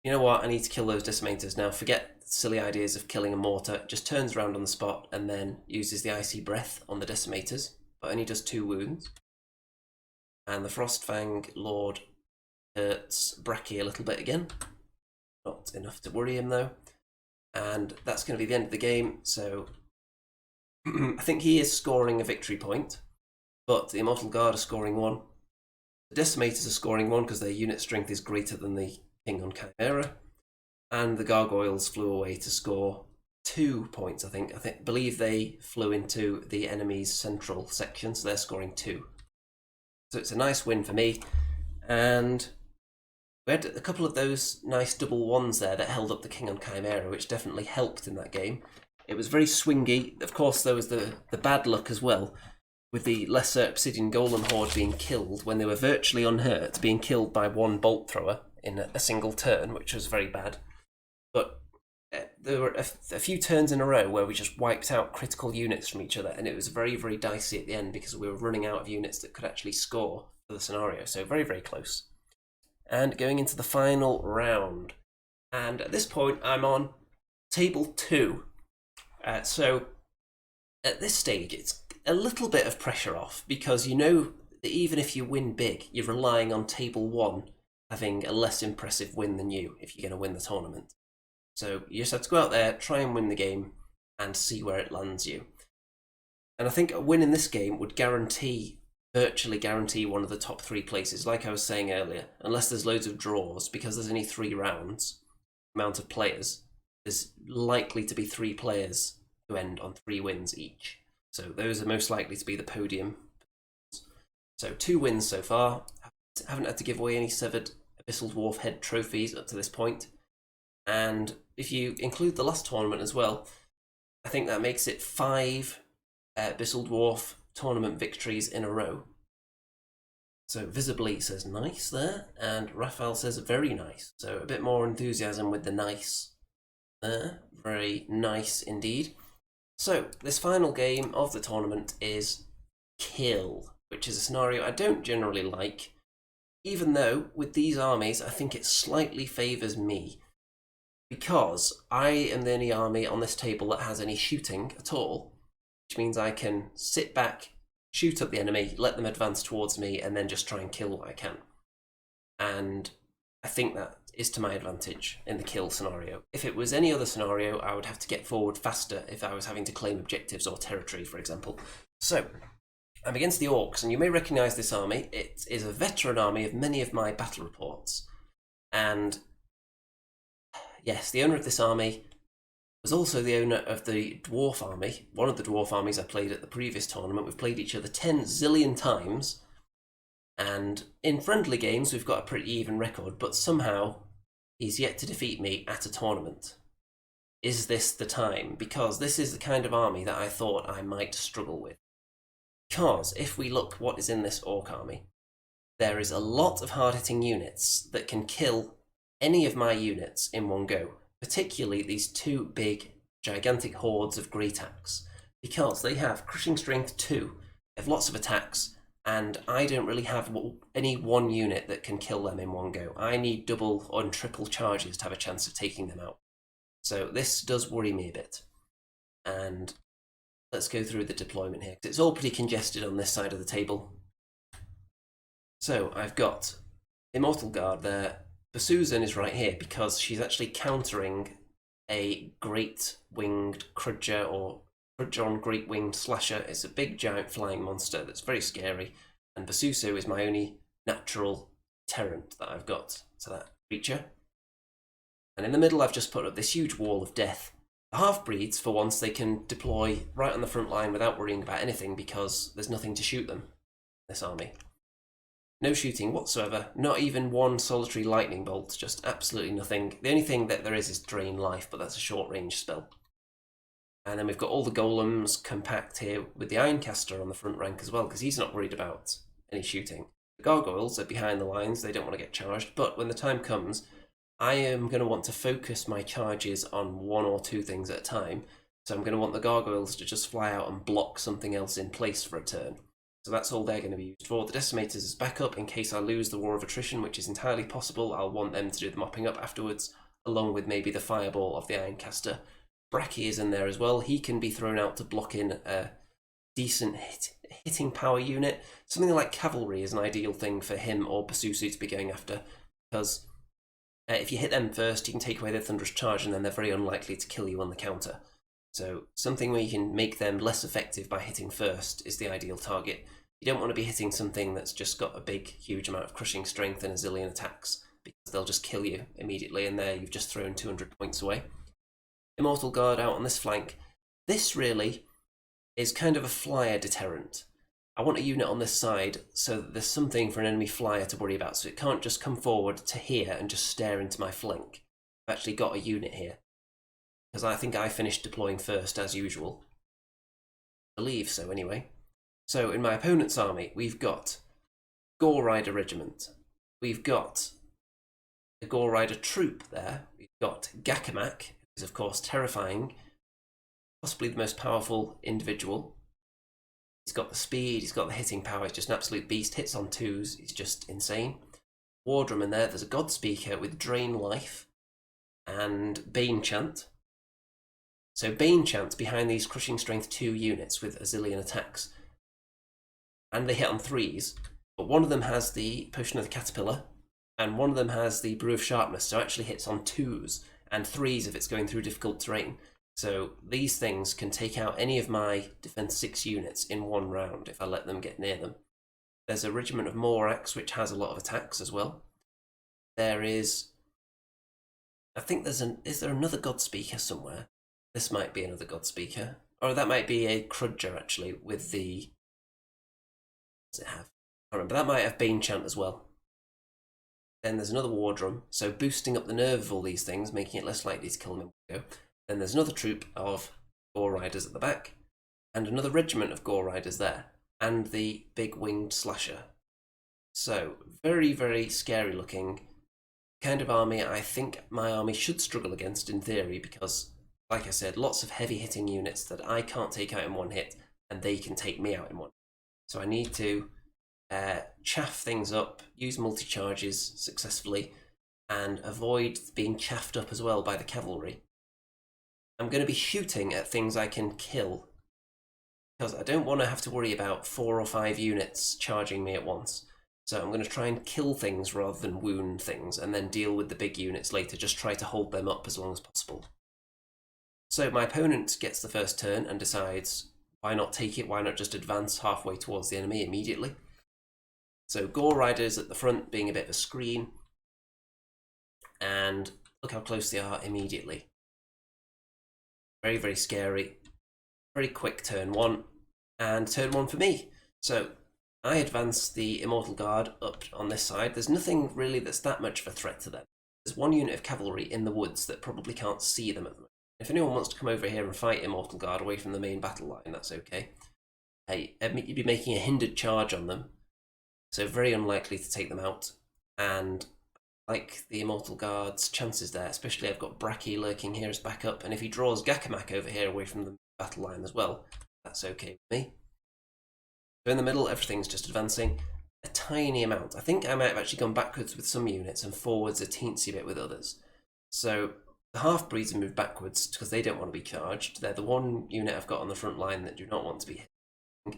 you know what, I need to kill those decimators now. Forget silly ideas of killing a mortar. Just turns around on the spot and then uses the icy breath on the decimators, but only does 2 wounds. And the Frostfang Lord hurts Bracky a little bit again. Not enough to worry him though. And that's going to be the end of the game. So I think he is scoring a victory point, but the Immortal Guard are scoring 1. The Decimators are scoring 1 because their unit strength is greater than the King on Chimera. And the Gargoyles flew away to score 2 points, I think. Believe they flew into the enemy's central section, so they're scoring 2. So it's a nice win for me. And we had a couple of those nice double ones there that held up the King on Chimera, which definitely helped in that game. It was very swingy. Of course, there was the bad luck as well, with the Lesser Obsidian Golem Horde being killed when they were virtually unhurt, being killed by 1 bolt thrower in a single turn, which was very bad. But there were a few turns in a row where we just wiped out critical units from each other, and it was very, very dicey at the end because we were running out of units that could actually score for the scenario. So very, very close. And going into the final round. And at this point, I'm on table 2. So at this stage, it's a little bit of pressure off because you know that even if you win big, you're relying on table 1 having a less impressive win than you if you're going to win the tournament. So you just have to go out there, try and win the game, and see where it lands you. And I think a win in this game would virtually guarantee one of the top 3 places, like I was saying earlier, unless there's loads of draws, because there's only 3 rounds, amount of players, there's likely to be 3 players who end on 3 wins each. So those are most likely to be the podium. So 2 wins so far. Haven't had to give away any severed Abyssal Dwarf head trophies up to this point. And if you include the last tournament as well, I think that makes it 5 Abyssal Dwarf tournament victories in a row. So Visibly says nice there, and Raphael says very nice. So a bit more enthusiasm with the nice there. Very nice indeed. So this final game of the tournament is Kill, which is a scenario I don't generally like, even though with these armies I think it slightly favours me, because I am the only army on this table that has any shooting at all, which means I can sit back, shoot up the enemy, let them advance towards me, and then just try and kill what I can. And I think that is to my advantage in the Kill scenario. If it was any other scenario, I would have to get forward faster if I was having to claim objectives or territory, for example. So I'm against the Orcs, and you may recognise this army. It is a veteran army of many of my battle reports. And yes, the owner of this army was also the owner of the Dwarf army, one of the Dwarf armies I played at the previous tournament. We've played each other 10 zillion times, and in friendly games we've got a pretty even record, but somehow he's yet to defeat me at a tournament. Is this the time? Because this is the kind of army that I thought I might struggle with. Because if we look what is in this Orc army, there is a lot of hard-hitting units that can kill any of my units in one go, particularly these 2 big, gigantic hordes of Great Axe, because they have Crushing Strength 2, they have lots of attacks, and I don't really have any one unit that can kill them in one go. I need double and triple charges to have a chance of taking them out. So this does worry me a bit. And let's go through the deployment here, because it's all pretty congested on this side of the table. So I've got Immortal Guard there. Basuzen is right here because she's actually countering a Great Winged Crudger, or Crudgeon Great Winged Slasher. It's a big giant flying monster that's very scary, and Basusu is my only natural deterrent that I've got to that creature. And in the middle I've just put up this huge wall of death. The half-breeds, for once, they can deploy right on the front line without worrying about anything because there's nothing to shoot them, this army. No shooting whatsoever, not even one solitary lightning bolt, just absolutely nothing. The only thing that there is Drain Life, but that's a short-range spell. And then we've got all the Golems compact here with the Ironcaster on the front rank as well, because he's not worried about any shooting. The Gargoyles are behind the lines, they don't want to get charged, but when the time comes, I am going to want to focus my charges on 1 or 2 things at a time. So I'm going to want the Gargoyles to just fly out and block something else in place for a turn. So that's all they're going to be used for. The Decimators is backup in case I lose the War of Attrition, which is entirely possible. I'll want them to do the mopping up afterwards, along with maybe the Fireball of the Ironcaster. Bracky is in there as well. He can be thrown out to block in a decent hitting power unit. Something like Cavalry is an ideal thing for him or Basu to be going after, because if you hit them first, you can take away their Thunderous Charge, and then they're very unlikely to kill you on the counter. So something where you can make them less effective by hitting first is the ideal target. You don't want to be hitting something that's just got a big, huge amount of crushing strength and a zillion attacks, because they'll just kill you immediately, and there you've just thrown 200 points away. Immortal Guard out on this flank. This really is kind of a flyer deterrent. I want a unit on this side so that there's something for an enemy flyer to worry about, so it can't just come forward to here and just stare into my flank. I've actually got a unit here, because I think I finished deploying first as usual. I believe so anyway. So in my opponent's army, we've got Gore Rider Regiment. We've got the Gore Rider troop there. We've got Gakamak, who's of course terrifying, possibly the most powerful individual. He's got the speed, he's got the hitting power, he's just an absolute beast, hits on 2s, he's just insane. Wardrum in there, there's a God Speaker with Drain Life and Bane Chant. So Bane Chant's behind these Crushing Strength 2 units with a zillion attacks. And they hit on 3s, but one of them has the Potion of the Caterpillar, and one of them has the Brew of Sharpness, so it actually hits on 2s and 3s if it's going through difficult terrain. So these things can take out any of my Defense 6 units in one round if I let them get near them. There's a Regiment of Morax which has a lot of attacks as well. There is, I think is there another God Speaker somewhere? This might be another God Speaker. Or that might be a Crudger actually with the, what does it have? I don't remember, that might have Bane Chant as well. Then there's another Wardrum, so boosting up the nerve of all these things, making it less likely to kill them in one go. Then there's another troop of Gore Riders at the back, and another regiment of Gore Riders there, and the big winged slasher. So, very, very scary looking kind of army I think my army should struggle against in theory, because, like I said, lots of heavy hitting units that I can't take out in one hit, and they can take me out in one. So I need to chaff things up, use multi-charges successfully, and avoid being chaffed up as well by the cavalry. I'm going to be shooting at things I can kill, because I don't want to have to worry about 4 or 5 units charging me at once. So I'm going to try and kill things rather than wound things, and then deal with the big units later, just try to hold them up as long as possible. So my opponent gets the first turn and decides, why not take it, why not just advance halfway towards the enemy immediately? So Gore Riders at the front being a bit of a screen, and look how close they are immediately. Very, very scary. Very quick turn 1, and turn 1 for me. So I advance the Immortal Guard up on this side. There's nothing really that's that much of a threat to them. There's one unit of cavalry in the woods that probably can't see them at the moment. If anyone wants to come over here and fight Immortal Guard away from the main battle line, that's okay. You'd be making a hindered charge on them, so very unlikely to take them out. And like the Immortal Guard's chances there, especially I've got Bracky lurking here as backup, and if he draws Gakamak over here away from the battle line as well, that's okay with me. So in the middle, everything's just advancing a tiny amount. I think I might have actually gone backwards with some units and forwards a teensy bit with others. So the half-breeds have moved backwards because they don't want to be charged. They're the one unit I've got on the front line that do not want to be hit.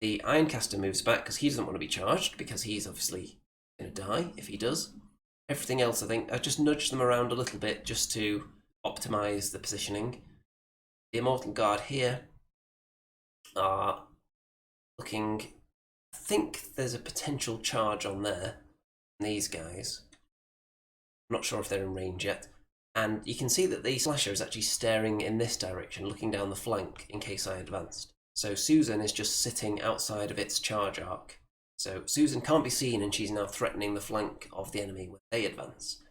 The Ironcaster moves back because he doesn't want to be charged, because he's obviously going to die if he does. Everything else, I think, I just nudged them around a little bit just to optimise the positioning. The Immortal Guard here are looking, I think there's a potential charge on there, these guys. I'm not sure if they're in range yet. And you can see that the slasher is actually staring in this direction, looking down the flank in case I advanced. So Susan is just sitting outside of its charge arc. So Susan can't be seen, and she's now threatening the flank of the enemy when they advance.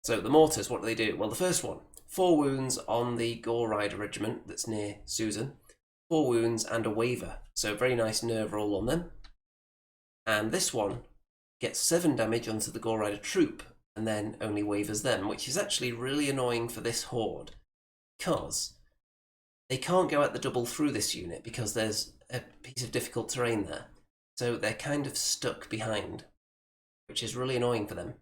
So the mortars, what do they do? Well, the first one, 4 wounds on the Gore Rider Regiment that's near Susan. 4 wounds and a waver, so very nice nerve roll on them. And this one gets 7 damage onto the Gore Rider troop, and then only wavers them, which is actually really annoying for this horde, because they can't go at the double through this unit because there's a piece of difficult terrain there. So they're kind of stuck behind, which is really annoying for them.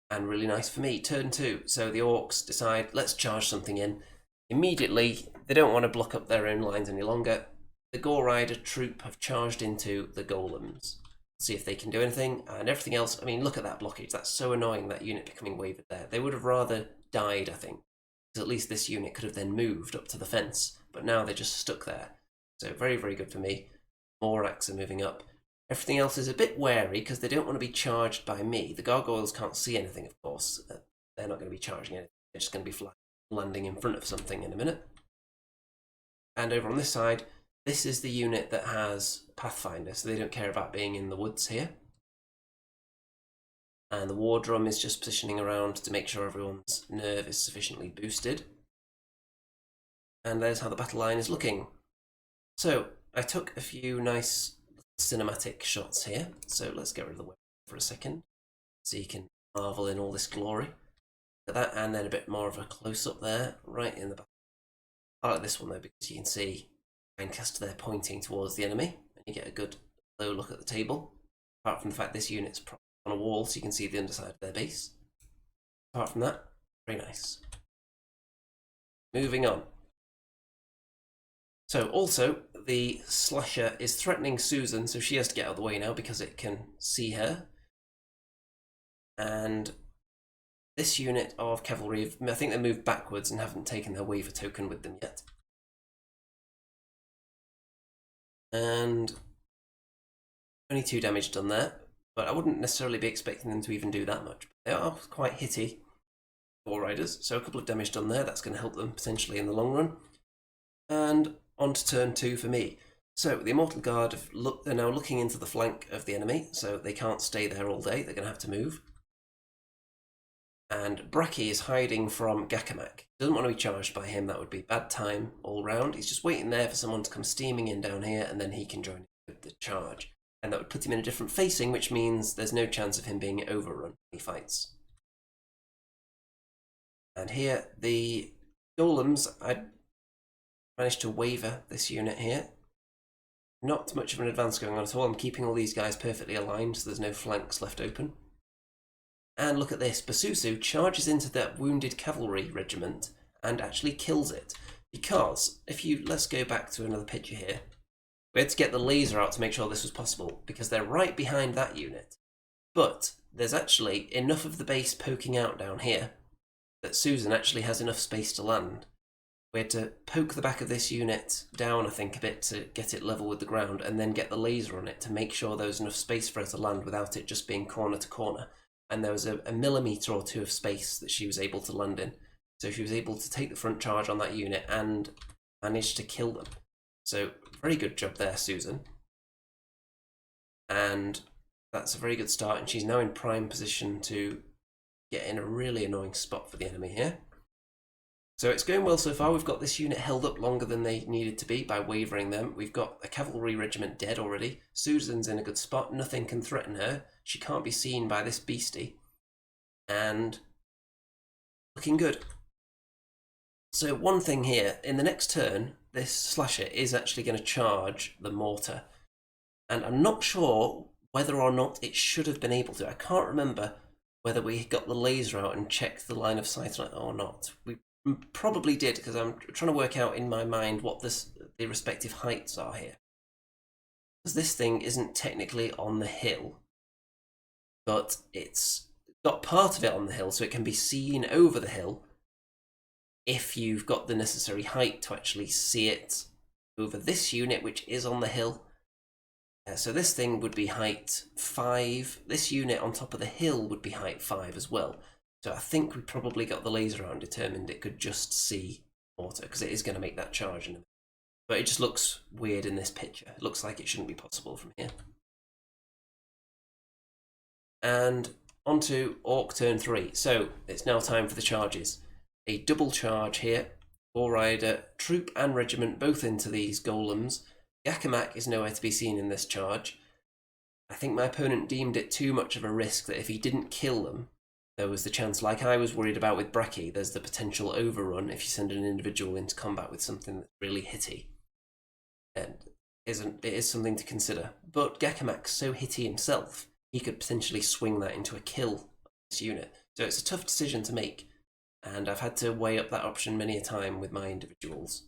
And really nice for me. Turn 2. So the Orcs decide, let's charge something in. Immediately, they don't want to block up their own lines any longer. The Gore Rider troop have charged into the Golems. See if they can do anything, and everything else. I mean, look at that blockage. That's so annoying, that unit becoming wavered there. They would have rather died, I think, because at least this unit could have then moved up to the fence, but now they're just stuck there. So very, very good for me. More Orcs are moving up. Everything else is a bit wary because they don't want to be charged by me. The Gargoyles can't see anything, of course. They're not going to be charging anything. They're just going to be landing in front of something in a minute. And over on this side, this is the unit that has Pathfinder, so they don't care about being in the woods here. And the War Drum is just positioning around to make sure everyone's nerve is sufficiently boosted. And there's how the battle line is looking. So, I took a few nice cinematic shots here, so let's get rid of the weapon for a second, so you can marvel in all this glory. Look at that, and then a bit more of a close-up there, right in the back. I like this one though, because you can see Lancaster there pointing towards the enemy, and you get a good low look at the table. Apart from the fact this unit's propped on a wall, so you can see the underside of their base. Apart from that, very nice. Moving on. So also, the slasher is threatening Susan, so she has to get out of the way now because it can see her. And this unit of cavalry, I think they moved backwards and haven't taken their waver token with them yet. And only 2 damage done there, but I wouldn't necessarily be expecting them to even do that much. They are quite hitty, War Riders, so a couple of damage done there. That's going to help them potentially in the long run. And on to turn 2 for me. So the Immortal Guard, they're now looking into the flank of the enemy, so they can't stay there all day. They're going to have to move. And Bracky is hiding from Gakamak. Doesn't want to be charged by him. That would be bad time all round. He's just waiting there for someone to come steaming in down here, and then he can join with the charge. And that would put him in a different facing, which means there's no chance of him being overrun when he fights. And here, the Golems, I managed to waver this unit here. Not much of an advance going on at all. I'm keeping all these guys perfectly aligned, so there's no flanks left open. And look at this, Basu charges into that wounded cavalry regiment and actually kills it. Because, let's go back to another picture here. We had to get the laser out to make sure this was possible, because they're right behind that unit. But there's actually enough of the base poking out down here that Susan actually has enough space to land. We had to poke the back of this unit down, I think, a bit to get it level with the ground, and then get the laser on it to make sure there was enough space for her to land without it just being corner to corner. And there was a millimetre or 2 of space that she was able to land in. So she was able to take the front charge on that unit and managed to kill them. So very good job there, Susan. And that's a very good start, and she's now in prime position to get in a really annoying spot for the enemy here. So it's going well so far. We've got this unit held up longer than they needed to be by wavering them. We've got a cavalry regiment dead already. Susan's in a good spot. Nothing can threaten her. She can't be seen by this beastie. And looking good. So one thing here, in the next turn, this slasher is actually going to charge the mortar. And I'm not sure whether or not it should have been able to. I can't remember whether we got the laser out and checked the line of sight on it or not. We probably did, because I'm trying to work out in my mind what the respective heights are here. Because this thing isn't technically on the hill, but it's got part of it on the hill, so it can be seen over the hill if you've got the necessary height to actually see it over this unit, which is on the hill. So this thing would be height 5. This unit on top of the hill would be height 5 as well. So I think we probably got the laser out and determined it could just see Mortar, because it is going to make that charge in a minute. But it just looks weird in this picture. It looks like it shouldn't be possible from here. And on to Orc turn 3. So it's now time for the charges. A double charge here. War Rider, troop and regiment both into these Golems. Gakamak is nowhere to be seen in this charge. I think my opponent deemed it too much of a risk that if he didn't kill them, there was the chance, like I was worried about with Bracky, there's the potential overrun if you send an individual into combat with something that's really hitty. And it is something to consider. But Gekamak's so hitty himself, he could potentially swing that into a kill of this unit. So it's a tough decision to make, and I've had to weigh up that option many a time with my individuals.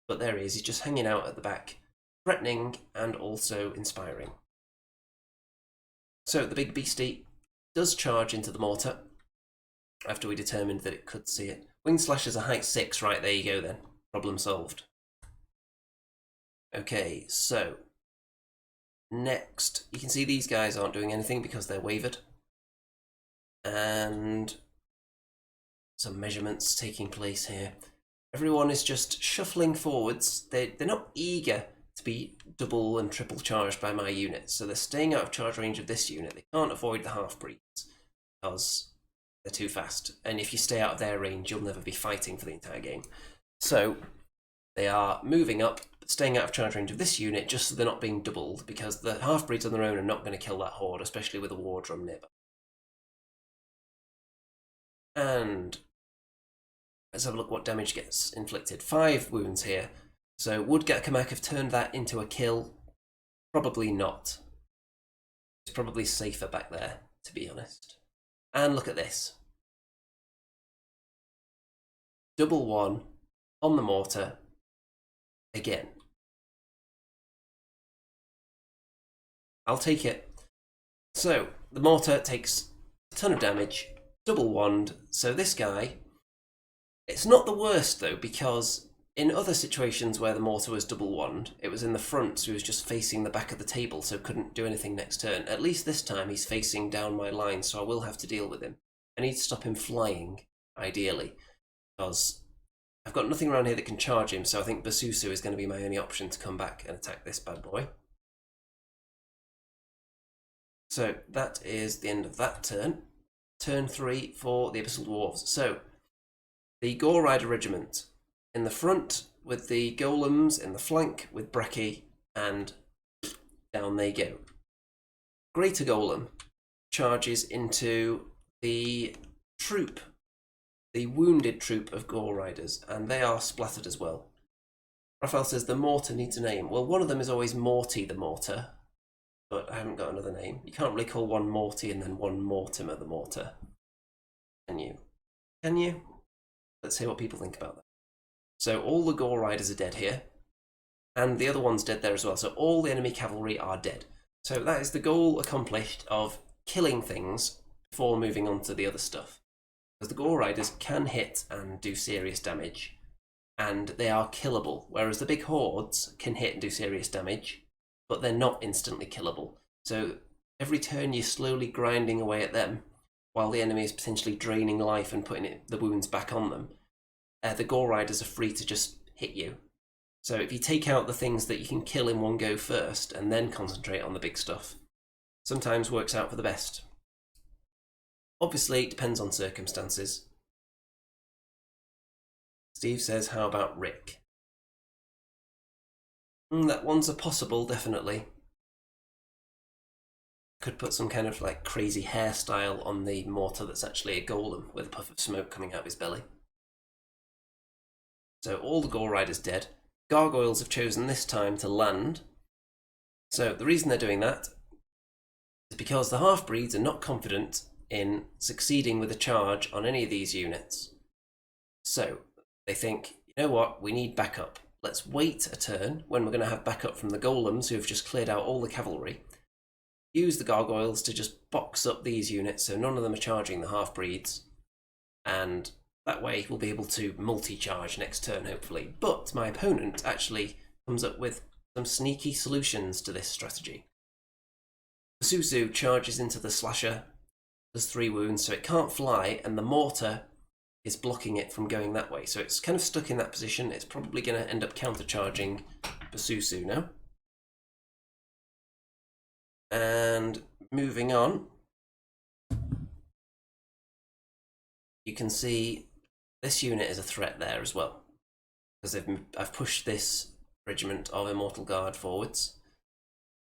But there he is, he's just hanging out at the back, threatening and also inspiring. So the big beastie does charge into the mortar after we determined that it could see it. Wing Slash is a height 6, right, there you go then. Problem solved. Okay, so next, you can see these guys aren't doing anything because they're wavered. And some measurements taking place here. Everyone is just shuffling forwards. They're not eager to be double and triple charged by my unit, so they're staying out of charge range of this unit. They can't avoid the half-breeds because they're too fast, and if you stay out of their range, you'll never be fighting for the entire game. So they are moving up, but staying out of charge range of this unit just so they're not being doubled, because the half-breeds on their own are not going to kill that horde, especially with a war drum nearby. And let's have a look what damage gets inflicted. 5 wounds here. So would Gekamak have turned that into a kill? Probably not. It's probably safer back there, to be honest. And look at this. Double 1 on the mortar again. I'll take it. So the mortar takes a ton of damage, double wand. So this guy, it's not the worst though, because in other situations where the mortar was double wand, it was in the front, so he was just facing the back of the table, so couldn't do anything next turn. At least this time he's facing down my line, so I will have to deal with him. I need to stop him flying, ideally, because I've got nothing around here that can charge him, so I think Basusu is going to be my only option to come back and attack this bad boy. So that is the end of that turn. Turn 3 for the Abyssal Dwarfs. So the Gore Rider Regiment in the front with the Golems, in the flank with Bracky, and down they go. Greater Golem charges into the troop, the wounded troop of Gore Riders, and they are splattered as well. Raphael says the mortar needs a name. Well, one of them is always Morty the Mortar, but I haven't got another name. You can't really call one Morty and then one Mortimer the Mortar. Can you? Can you? Let's hear what people think about that. So all the Gore Riders are dead here, and the other one's dead there as well. So all the enemy cavalry are dead. So that is the goal accomplished of killing things before moving on to the other stuff. Because the Gore Riders can hit and do serious damage, and they are killable, whereas the big hordes can hit and do serious damage, but they're not instantly killable. So every turn you're slowly grinding away at them, while the enemy is potentially draining life and putting the wounds back on them. The Gore Riders are free to just hit you. So if you take out the things that you can kill in one go first, and then concentrate on the big stuff, sometimes works out for the best. Obviously, it depends on circumstances. Steve says, how about Rick? That one's a possible, definitely. Could put some kind of like crazy hairstyle on the mortar that's actually a golem with a puff of smoke coming out of his belly. So all the Gore Riders dead. Gargoyles have chosen this time to land. So the reason they're doing that is because the half-breeds are not confident in succeeding with a charge on any of these units. So they think, you know what, we need backup. Let's wait a turn when we're going to have backup from the Golems who have just cleared out all the cavalry. Use the Gargoyles to just box up these units so none of them are charging the half-breeds. And that way we'll be able to multi-charge next turn, hopefully. But my opponent actually comes up with some sneaky solutions to this strategy. Suzu charges into the slasher, does 3 wounds, so it can't fly, and the mortar is blocking it from going that way. So it's kind of stuck in that position. It's probably going to end up counter-charging Basusu now. And moving on, you can see this unit is a threat there as well, because I've pushed this regiment of Immortal Guard forwards.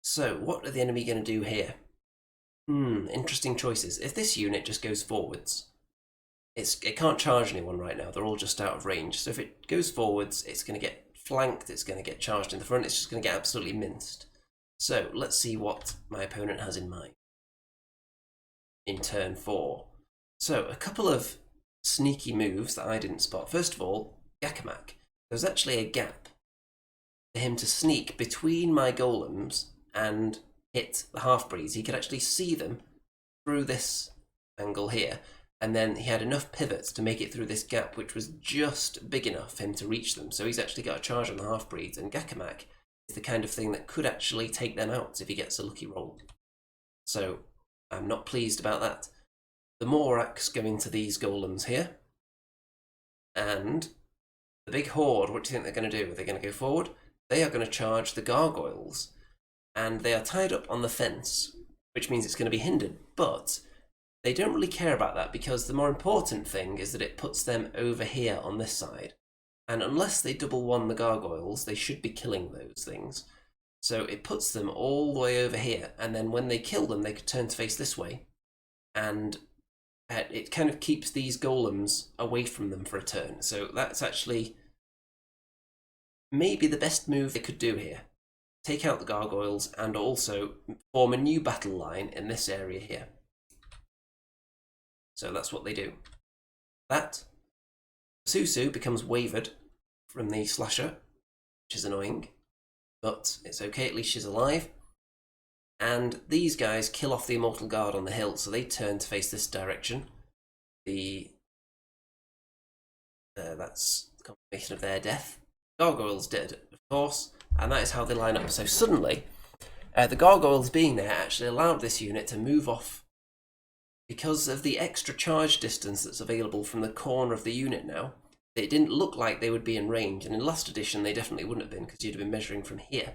So what are the enemy going to do here? Interesting choices. If this unit just goes forwards, it can't charge anyone right now. They're all just out of range. So if it goes forwards, it's going to get flanked, it's going to get charged in the front, it's just going to get absolutely minced. So let's see what my opponent has in mind in turn 4. So a couple of sneaky moves that I didn't spot. First of all, Gakamak. There's actually a gap for him to sneak between my golems and hit the half-breeds. He could actually see them through this angle here, and then he had enough pivots to make it through this gap, which was just big enough for him to reach them. So he's actually got a charge on the half-breeds, and Gakamak is the kind of thing that could actually take them out if he gets a lucky roll. So I'm not pleased about that. The Morax go into these golems here, and the big Horde, what do you think they're going to do? Are they going to go forward? They are going to charge the Gargoyles, and they are tied up on the fence, which means it's going to be hindered, but they don't really care about that because the more important thing is that it puts them over here on this side. And unless they double one the Gargoyles, they should be killing those things. So it puts them all the way over here, and then when they kill them, they could turn to face this way. And it kind of keeps these golems away from them for a turn. So that's actually maybe the best move they could do here. Take out the Gargoyles and also form a new battle line in this area here. So that's what they do. That Suzu becomes wavered from the slasher, which is annoying, but it's okay, at least she's alive. And these guys kill off the Immortal Guard on the hill, so they turn to face this direction. That's the confirmation of their death. Gargoyles dead, of course, and that is how they line up. So suddenly, the Gargoyles being there actually allowed this unit to move off because of the extra charge distance that's available from the corner of the unit now. It didn't look like they would be in range, and in last edition they definitely wouldn't have been because you'd have been measuring from here.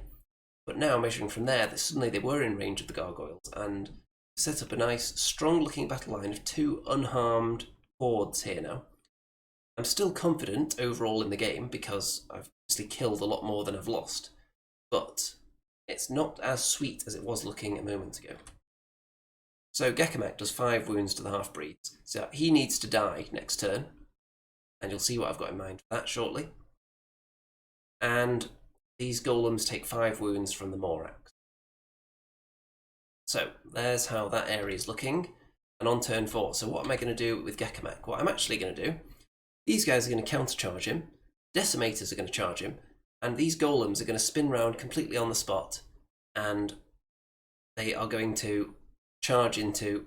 But now, measuring from there, suddenly they were in range of the Gargoyles, and set up a nice, strong-looking battle line of 2 unharmed Hordes here now. I'm still confident overall in the game, because I've obviously killed a lot more than I've lost, but it's not as sweet as it was looking a moment ago. So Gakamak does 5 wounds to the half-breeds, so he needs to die next turn, and you'll see what I've got in mind for that shortly. And these golems take 5 wounds from the Morax. So there's how that area is looking. And on turn 4, so what am I going to do with Gakamak? What I'm actually going to do, these guys are going to countercharge him, Decimators are going to charge him, and these golems are going to spin round completely on the spot, and they are going to charge into,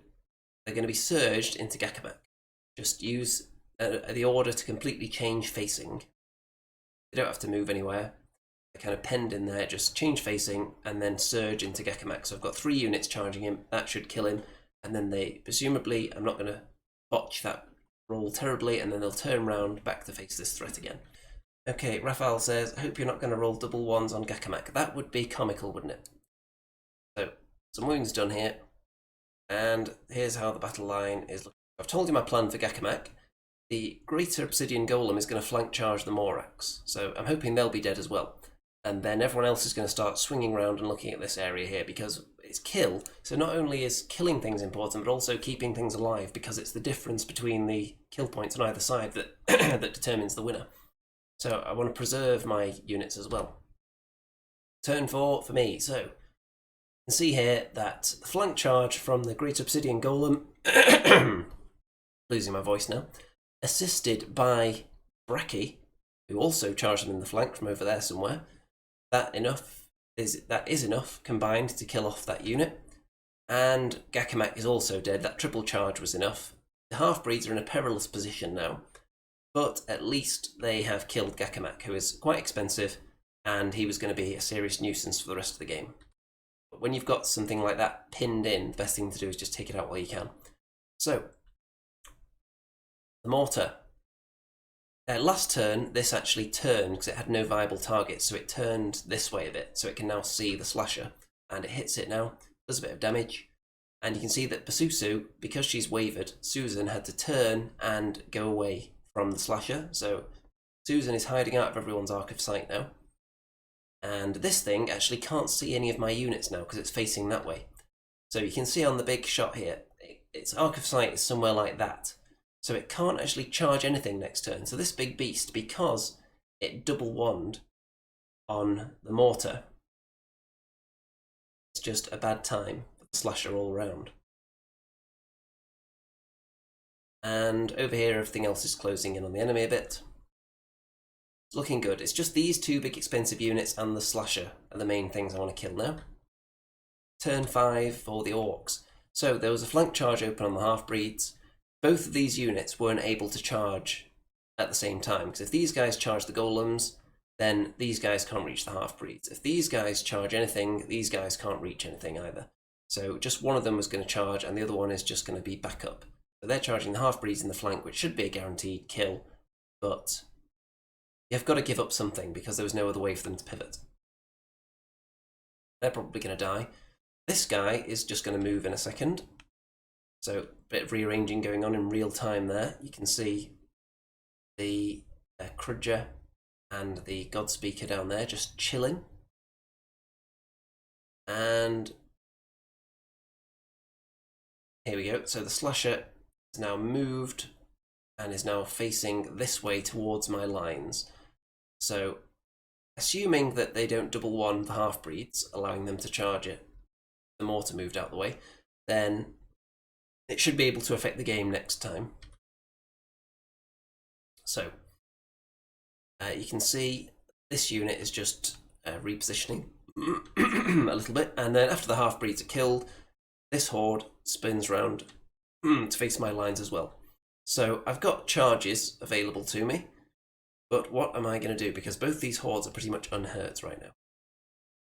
they're going to be surged into Gakamak. Just use the order to completely change facing. They don't have to move anywhere. They're kind of penned in there, just change facing and then surge into Gakamak. So I've got 3 units charging him, that should kill him, and then they, presumably, I'm not going to botch that roll terribly, and then they'll turn round back to face this threat again. Okay, Raphael says, I hope you're not going to roll double 1s on Gakamak. That would be comical, wouldn't it? So, some wounds done here, and here's how the battle line is looking. I've told you my plan for Gakamak. The Greater Obsidian Golem is going to flank charge the Morax, so I'm hoping they'll be dead as well. And then everyone else is going to start swinging around and looking at this area here, because it's kill. So not only is killing things important, but also keeping things alive, because it's the difference between the kill points on either side that, that determines the winner. So I want to preserve my units as well. Turn 4 for me. So you can see here that the flank charge from the Great Obsidian Golem, losing my voice now, assisted by Bracky, who also charged them in the flank from over there somewhere. That is enough combined to kill off that unit. And Gakamak is also dead. That triple charge was enough. The half-breeds are in a perilous position now, but at least they have killed Gakamak, who is quite expensive, and he was going to be a serious nuisance for the rest of the game. But when you've got something like that pinned in, the best thing to do is just take it out while you can. So, the Mortar. Last turn, this actually turned because it had no viable target, so it turned this way a bit, so it can now see the slasher, and it hits it now, does a bit of damage, and you can see that Basu, because she's wavered, Susan had to turn and go away from the slasher, so Susan is hiding out of everyone's arc of sight now, and this thing actually can't see any of my units now because it's facing that way. So you can see on the big shot here, its arc of sight is somewhere like that. So it can't actually charge anything next turn. So this big beast, because it double wand on the mortar, it's just a bad time for the slasher all around. And over here, everything else is closing in on the enemy a bit. It's looking good. It's just these two big expensive units and the slasher are the main things I want to kill now. Turn 5 for the Orcs. So there was a flank charge open on the half-breeds. Both of these units weren't able to charge at the same time, because if these guys charge the Golems, then these guys can't reach the half-breeds. If these guys charge anything, these guys can't reach anything either. So just one of them was going to charge, and the other one is just going to be backup. So they're charging the half-breeds in the flank, which should be a guaranteed kill, but you've got to give up something because there was no other way for them to pivot. They're probably going to die. This guy is just going to move in a second. So a bit of rearranging going on in real time there. You can see the Crudger and the Godspeaker down there just chilling. And here we go. So the Slasher is now moved and is now facing this way towards my lines. So assuming that they don't double wand the half-breeds, allowing them to charge it, the Mortar moved out of the way, then it should be able to affect the game next time. So you can see this unit is just repositioning a little bit, and then after the half-breeds are killed, this Horde spins round to face my lines as well. So I've got charges available to me, but what am I going to do? Because both these Hordes are pretty much unhurt right now.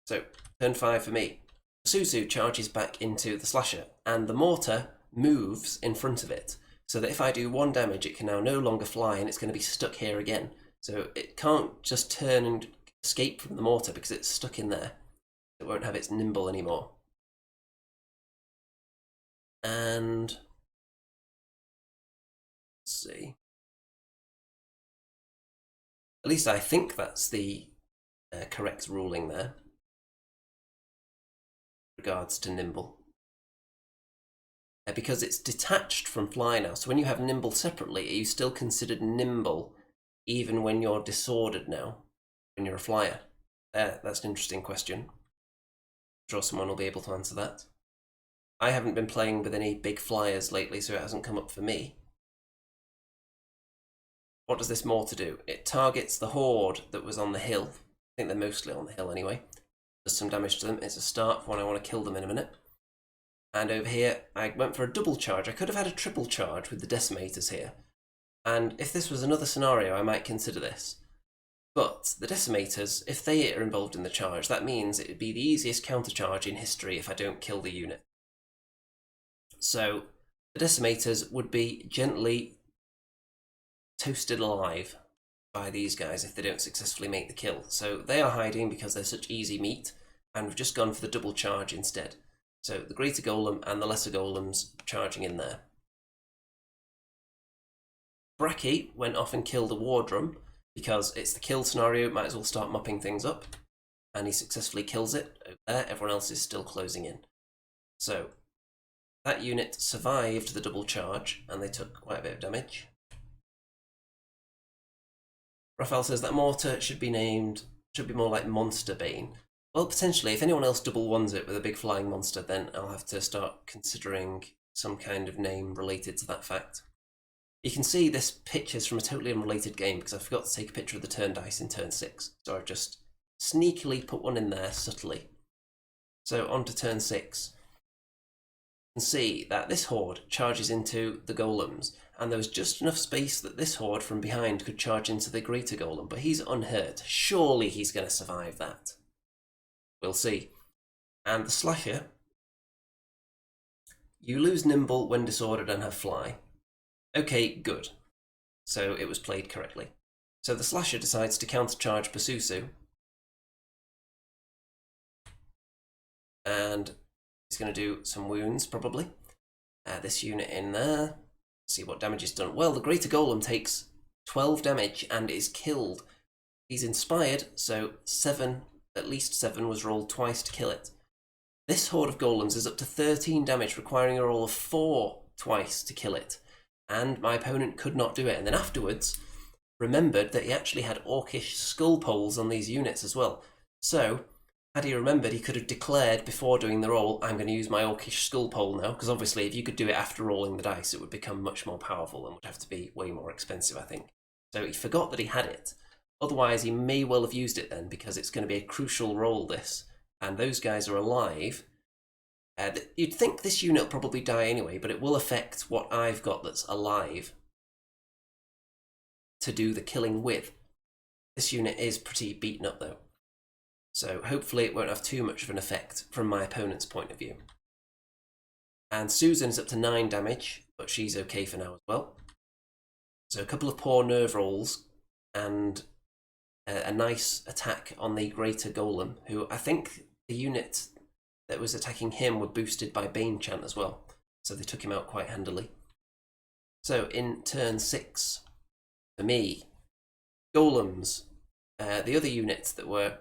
So turn 5 for me. Suzu charges back into the Slasher, and the Mortar moves in front of it, so that if I do 1 damage, it can now no longer fly, and it's going to be stuck here again. So it can't just turn and escape from the Mortar because it's stuck in there. It won't have its Nimble anymore. And let's see. At least I think that's the correct ruling there. Regards to Nimble. Because it's detached from fly now, so when you have Nimble separately, are you still considered nimble even when you're disordered now, when you're a flyer? That's an interesting question. I'm sure someone will be able to answer that. I haven't been playing with any big flyers lately, so it hasn't come up for me. What does this Mortar do? It targets the Horde that was on the hill. I think they're mostly on the hill anyway. Does some damage to them. It's a start for when I want to kill them in a minute. And over here, I went for a double charge. I could have had a triple charge with the Decimators here. And if this was another scenario, I might consider this. But the Decimators, if they are involved in the charge, that means it would be the easiest countercharge in history if I don't kill the unit. So the Decimators would be gently toasted alive by these guys if they don't successfully make the kill. So they are hiding because they're such easy meat, and we've just gone for the double charge instead. So the greater golem and the lesser golems charging in there. Bracky went off and killed a war drum because it's the kill scenario, might as well start mopping things up. And he successfully kills it over there. Everyone else is still closing in. So that unit survived the double charge and they took quite a bit of damage. Raphael says that Mortar should be more like Monster Bane. Well, potentially, if anyone else double wands it with a big flying monster, then I'll have to start considering some kind of name related to that fact. You can see this picture's from a totally unrelated game because I forgot to take a picture of the turn dice in turn 6. So I've just sneakily put one in there subtly. So on to turn 6. You can see that this Horde charges into the Golems, and there was just enough space that this Horde from behind could charge into the greater Golem, but he's unhurt. Surely he's going to survive that. We'll see. And the Slasher, you lose Nimble when disordered and have fly. Okay, good. So it was played correctly. So the Slasher decides to countercharge Basu, and he's going to do some wounds probably. This unit in there. See what damage is done. Well, the greater Golem takes 12 damage and is killed. He's inspired, so 7. At least 7 was rolled twice to kill it. This horde of golems is up to 13 damage, requiring a roll of 4 twice to kill it. And my opponent could not do it. And then afterwards, remembered that he actually had orcish skull poles on these units as well. So, had he remembered, he could have declared before doing the roll, I'm going to use my orcish skull pole now, because obviously if you could do it after rolling the dice, it would become much more powerful and would have to be way more expensive, I think. So he forgot that he had it. Otherwise, he may well have used it then, because it's going to be a crucial roll, this. And those guys are alive. You'd think this unit will probably die anyway, but it will affect what I've got that's alive to do the killing with. This unit is pretty beaten up though. So hopefully it won't have too much of an effect from my opponent's point of view. And Susan's up to 9 damage, but she's okay for now as well. So a couple of poor nerve rolls and a nice attack on the Greater Golem, who I think the unit that was attacking him were boosted by Bane Chant as well. So they took him out quite handily. So in turn 6, for me, Golems, the other units that were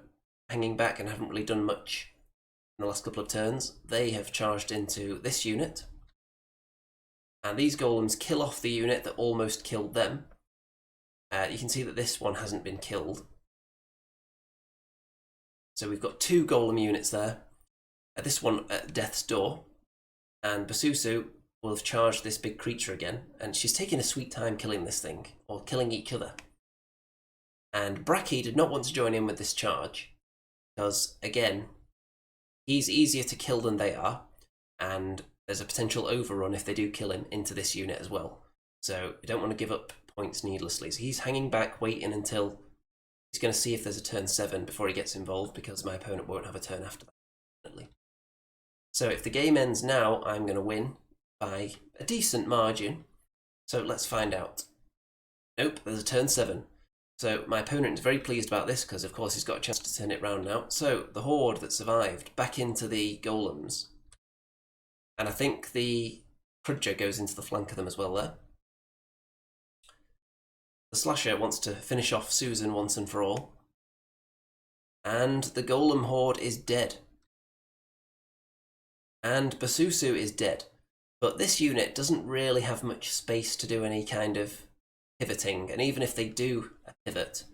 hanging back and haven't really done much in the last couple of turns, they have charged into this unit. And these Golems kill off the unit that almost killed them. You can see that this one hasn't been killed. So we've got 2 Golem units there. This one at death's door. And Basu will have charged this big creature again. And she's taking a sweet time killing this thing, or killing each other. And Bracky did not want to join in with this charge, because, again, he's easier to kill than they are, and there's a potential overrun if they do kill him into this unit as well. So we don't want to give up points needlessly. So he's hanging back, waiting until he's going to see if there's a turn 7 before he gets involved, because my opponent won't have a turn after that, definitely. So if the game ends now, I'm going to win by a decent margin. So let's find out. Nope, there's a turn 7. So my opponent is very pleased about this, because of course he's got a chance to turn it round now. So the Horde that survived, back into the Golems. And I think the Crudger goes into the flank of them as well there. The Slasher wants to finish off Susan once and for all. And the Golem Horde is dead. And Basusu is dead. But this unit doesn't really have much space to do any kind of pivoting. And even if they do a pivot,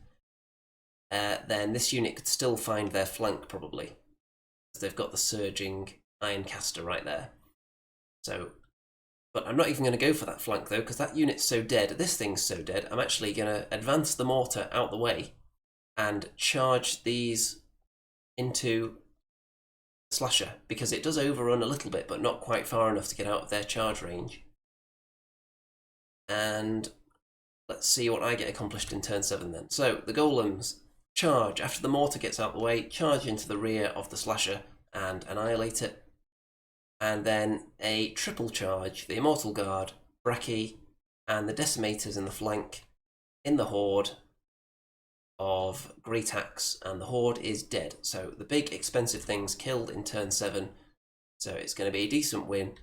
then this unit could still find their flank probably. They've got the surging Ironcaster right there. So, but I'm not even going to go for that flank though, because that unit's so dead. This thing's so dead. I'm actually going to advance the Mortar out the way and charge these into Slasher, because it does overrun a little bit, but not quite far enough to get out of their charge range. And let's see what I get accomplished in turn 7 then. So the Golems charge, after the Mortar gets out of the way, charge into the rear of the Slasher and annihilate it. And then a triple charge, the Immortal Guard, Bracky, and the Decimators in the flank in the Horde of Great Axe, and the Horde is dead. So the big expensive things killed in turn 7. So it's going to be a decent win.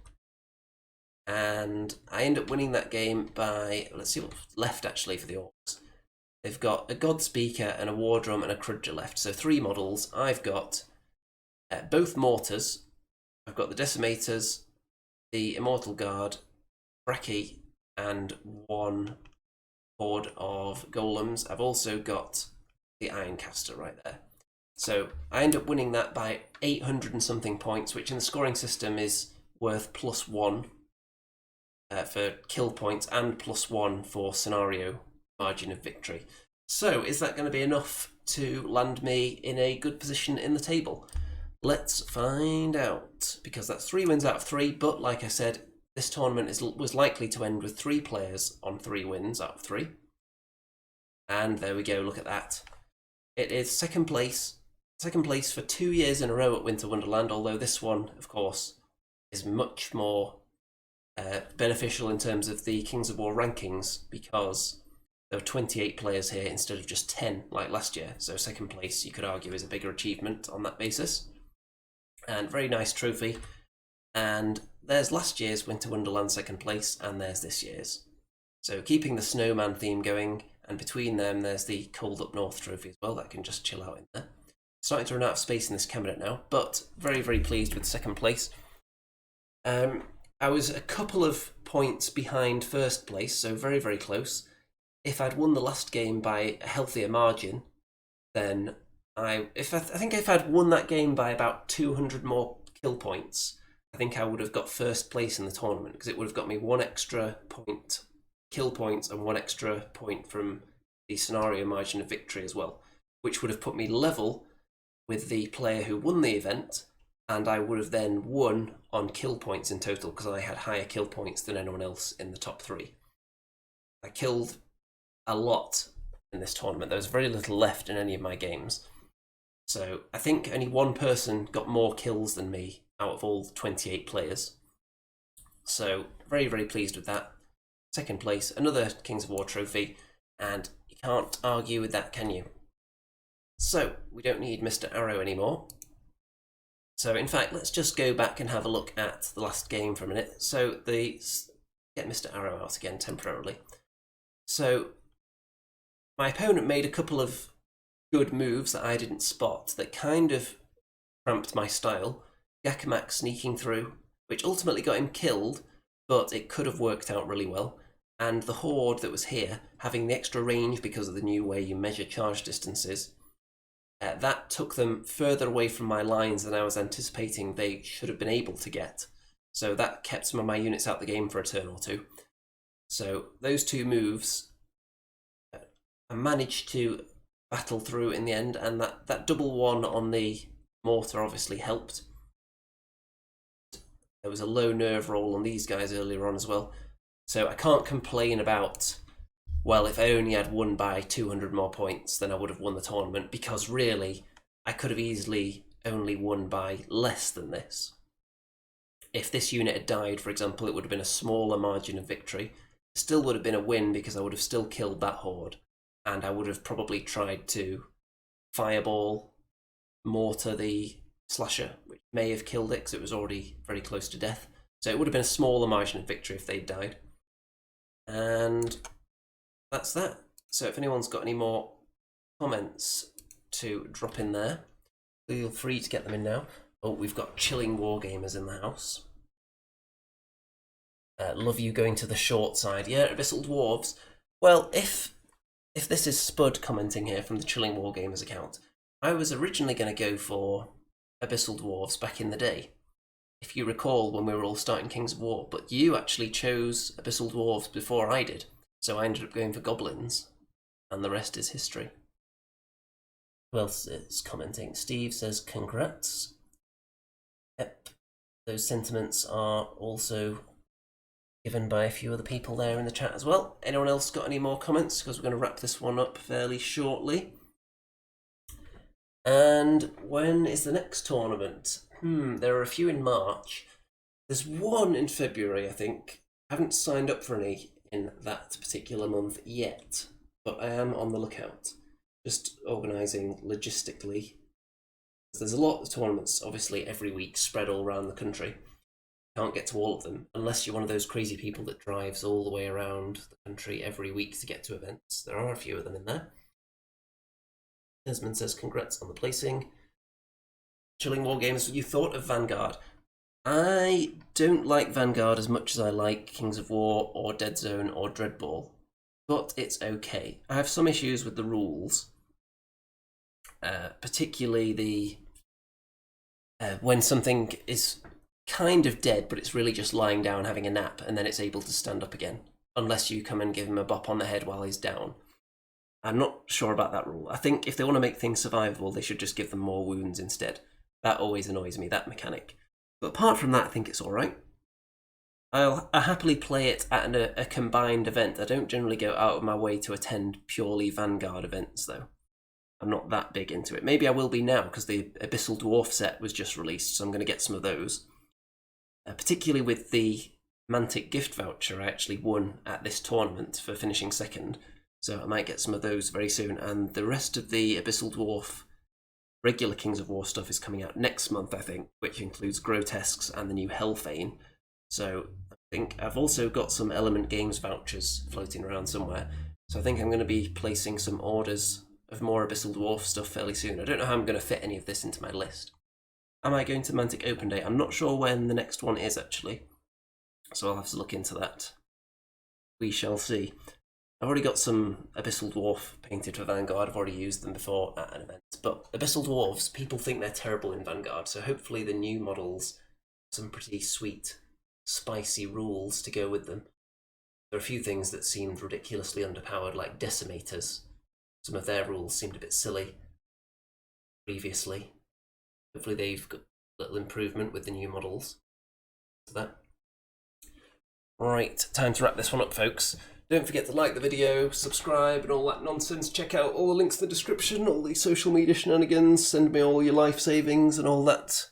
And I end up winning that game by, let's see what's left actually for the Orcs. They've got a God Speaker and a War Drum and a Crudger left. So 3 models. I've got both Mortars. I've got the Decimators, the Immortal Guard, Bracky, and 1 Horde of Golems. I've also got the Ironcaster right there. So I end up winning that by 800 and something points, which in the scoring system is worth +1 for kill points and +1 for scenario margin of victory. So is that going to be enough to land me in a good position in the table? Let's find out, because that's 3 wins out of 3, but like I said, this tournament was likely to end with 3 players on 3 wins out of 3. And there we go, look at that. It is second place for 2 years in a row at Winter Wonderland, although this one, of course, is much more beneficial in terms of the Kings of War rankings, because there were 28 players here instead of just 10 like last year. So second place, you could argue, is a bigger achievement on that basis. And very nice trophy. And there's last year's Winter Wonderland second place, and there's this year's. So keeping the snowman theme going, and between them there's the Cold Up North trophy as well, that can just chill out in there. Starting to run out of space in this cabinet now, but very, very pleased with second place. I was a couple of points behind first place, so very, very close. If I'd won the last game by a healthier margin, then I think if I'd won that game by about 200 more kill points, I think I would have got first place in the tournament, because it would have got me 1 extra point, kill points, and 1 extra point from the scenario margin of victory as well, which would have put me level with the player who won the event, and I would have then won on kill points in total, because I had higher kill points than anyone else in the top 3. I killed a lot in this tournament. There was very little left in any of my games. So I think only one person got more kills than me out of all 28 players. So very, very pleased with that. Second place, another Kings of War trophy, and you can't argue with that, can you? So we don't need Mr. Arrow anymore. So in fact, let's just go back and have a look at the last game for a minute. So get Mr. Arrow out again temporarily. So my opponent made a couple of good moves that I didn't spot that kind of cramped my style. Gakamak sneaking through, which ultimately got him killed, but it could have worked out really well. And the Horde that was here, having the extra range because of the new way you measure charge distances, that took them further away from my lines than I was anticipating they should have been able to get. So that kept some of my units out the game for a turn or two. So those two moves, I managed to battle through in the end, and that double one on the Mortar obviously helped. There was a low nerve roll on these guys earlier on as well. So I can't complain about, well, if I only had won by 200 more points, then I would have won the tournament, because really, I could have easily only won by less than this. If this unit had died, for example, it would have been a smaller margin of victory. It still would have been a win, because I would have still killed that Horde, and I would have probably tried to fireball Mortar the slasher, which may have killed it because it was already very close to death. So it would have been a smaller margin of victory if they'd died. And that's that. So if anyone's got any more comments to drop in there, feel free to get them in now. Oh, we've got chilling wargamers in the house. Love you going to the short side. Yeah, Abyssal Dwarfs. Well, if this is Spud commenting here from the Chilling Wargamers account, I was originally going to go for Abyssal Dwarfs back in the day, if you recall when we were all starting Kings of War, but you actually chose Abyssal Dwarfs before I did, so I ended up going for Goblins, and the rest is history. Who else is commenting? Steve says congrats. Yep, those sentiments are also given by a few other people there in the chat as well. Anyone else got any more comments? Because we're going to wrap this one up fairly shortly. And when is the next tournament? There are a few in March. There's one in February, I think. I haven't signed up for any in that particular month yet, but I am on the lookout. Just organising logistically. There's a lot of tournaments, obviously, every week spread all around the country. Can't get to all of them unless you're one of those crazy people that drives all the way around the country every week to get to events. There are a few of them in there. Desmond says congrats on the placing. Chilling Wargames, you thought of Vanguard. I don't like Vanguard as much as I like Kings of War or Dead Zone or Dreadball, but it's okay. I have some issues with the rules, particularly the when something is kind of dead, but it's really just lying down having a nap, and then it's able to stand up again, unless you come and give him a bop on the head while he's down. I'm not sure about that rule. I think if they want to make things survivable, they should just give them more wounds instead. That always annoys me, that mechanic. But apart from that, I think it's alright. I'll happily play it at a combined event. I don't generally go out of my way to attend purely Vanguard events, though. I'm not that big into it. Maybe I will be now, because the Abyssal Dwarf set was just released, so I'm going to get some of those. Particularly with the Mantic gift voucher I actually won at this tournament for finishing second, so I might get some of those very soon. And the rest of the Abyssal Dwarf regular Kings of War stuff is coming out next month, I think, which includes Grotesques and the new Hellfane. So I think I've also got some Element Games vouchers floating around somewhere, so I think I'm going to be placing some orders of more Abyssal Dwarf stuff fairly soon. I don't know how I'm going to fit any of this into my list. Am I going to Mantic Open Day? I'm not sure when the next one is, actually. So I'll have to look into that. We shall see. I've already got some Abyssal Dwarf painted for Vanguard. I've already used them before at an event. But Abyssal Dwarves, people think they're terrible in Vanguard, so hopefully the new models have some pretty sweet, spicy rules to go with them. There are a few things that seemed ridiculously underpowered, like Decimators. Some of their rules seemed a bit silly previously. Hopefully they've got a little improvement with the new models. So that. Right, time to wrap this one up, folks. Don't forget to like the video, subscribe and all that nonsense. Check out all the links in the description, all the social media shenanigans, send me all your life savings and all that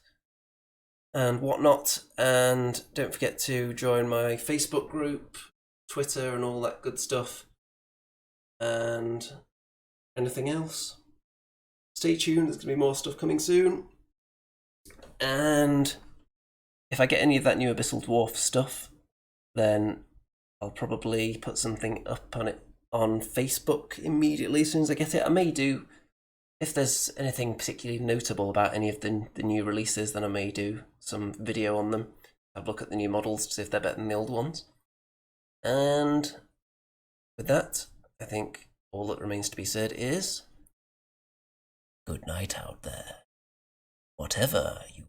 and whatnot. And don't forget to join my Facebook group, Twitter and all that good stuff. And anything else? Stay tuned, there's going to be more stuff coming soon. And if I get any of that new Abyssal Dwarf stuff, then I'll probably put something up on it on Facebook immediately as soon as I get it. I may do, if there's anything particularly notable about any of the new releases, then I may do some video on them. Have a look at the new models to see if they're better than the old ones. And with that, I think all that remains to be said is good night out there, whatever you